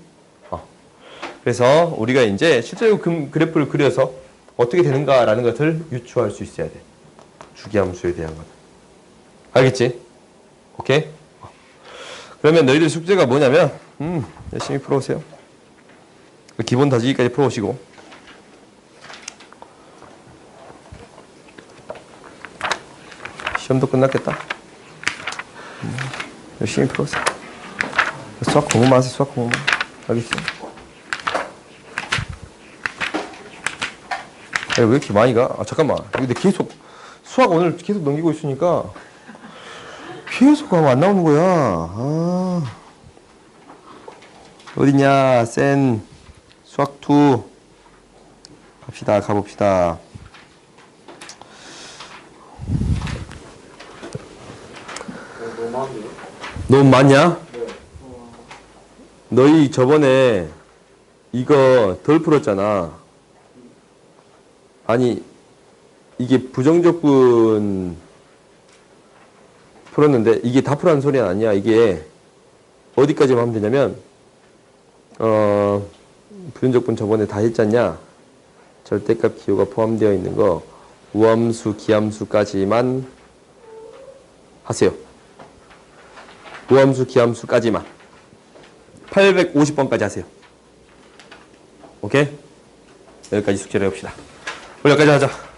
그래서 우리가 이제 실제로 그래프를 그려서 어떻게 되는가라는 것을 유추할 수 있어야 돼. 주기함수에 대한 것. 알겠지? 오케이? 그러면 너희들 숙제가 뭐냐면 열심히 풀어오세요. 기본 다지기까지 풀어오시고 시험도 끝났겠다. 열심히 풀어오세요. 수학 공부만 하세요. 수학 공부만. 알겠지? 야, 왜 이렇게 많이 가? 잠깐만. 근데 계속 수학 오늘 계속 넘기고 있으니까 계속 가면 안 나오는 거야. 어디냐? 센 수학 2 갑시다. 가봅시다. 너무 많은데요? 너무 많냐? 네. 너희 저번에 이거 덜 풀었잖아. 아니, 이게 부정적분 풀었는데 이게 다 풀라는 소리는 아니야. 이게 어디까지만 하면 되냐면 부정적분 저번에 다 했잖냐. 절대값 기호가 포함되어 있는 거 우함수, 기함수까지만 하세요. 우함수, 기함수까지만 850번까지 하세요. 오케이? 여기까지 숙제를 해봅시다. 오늘 여기까지 하자.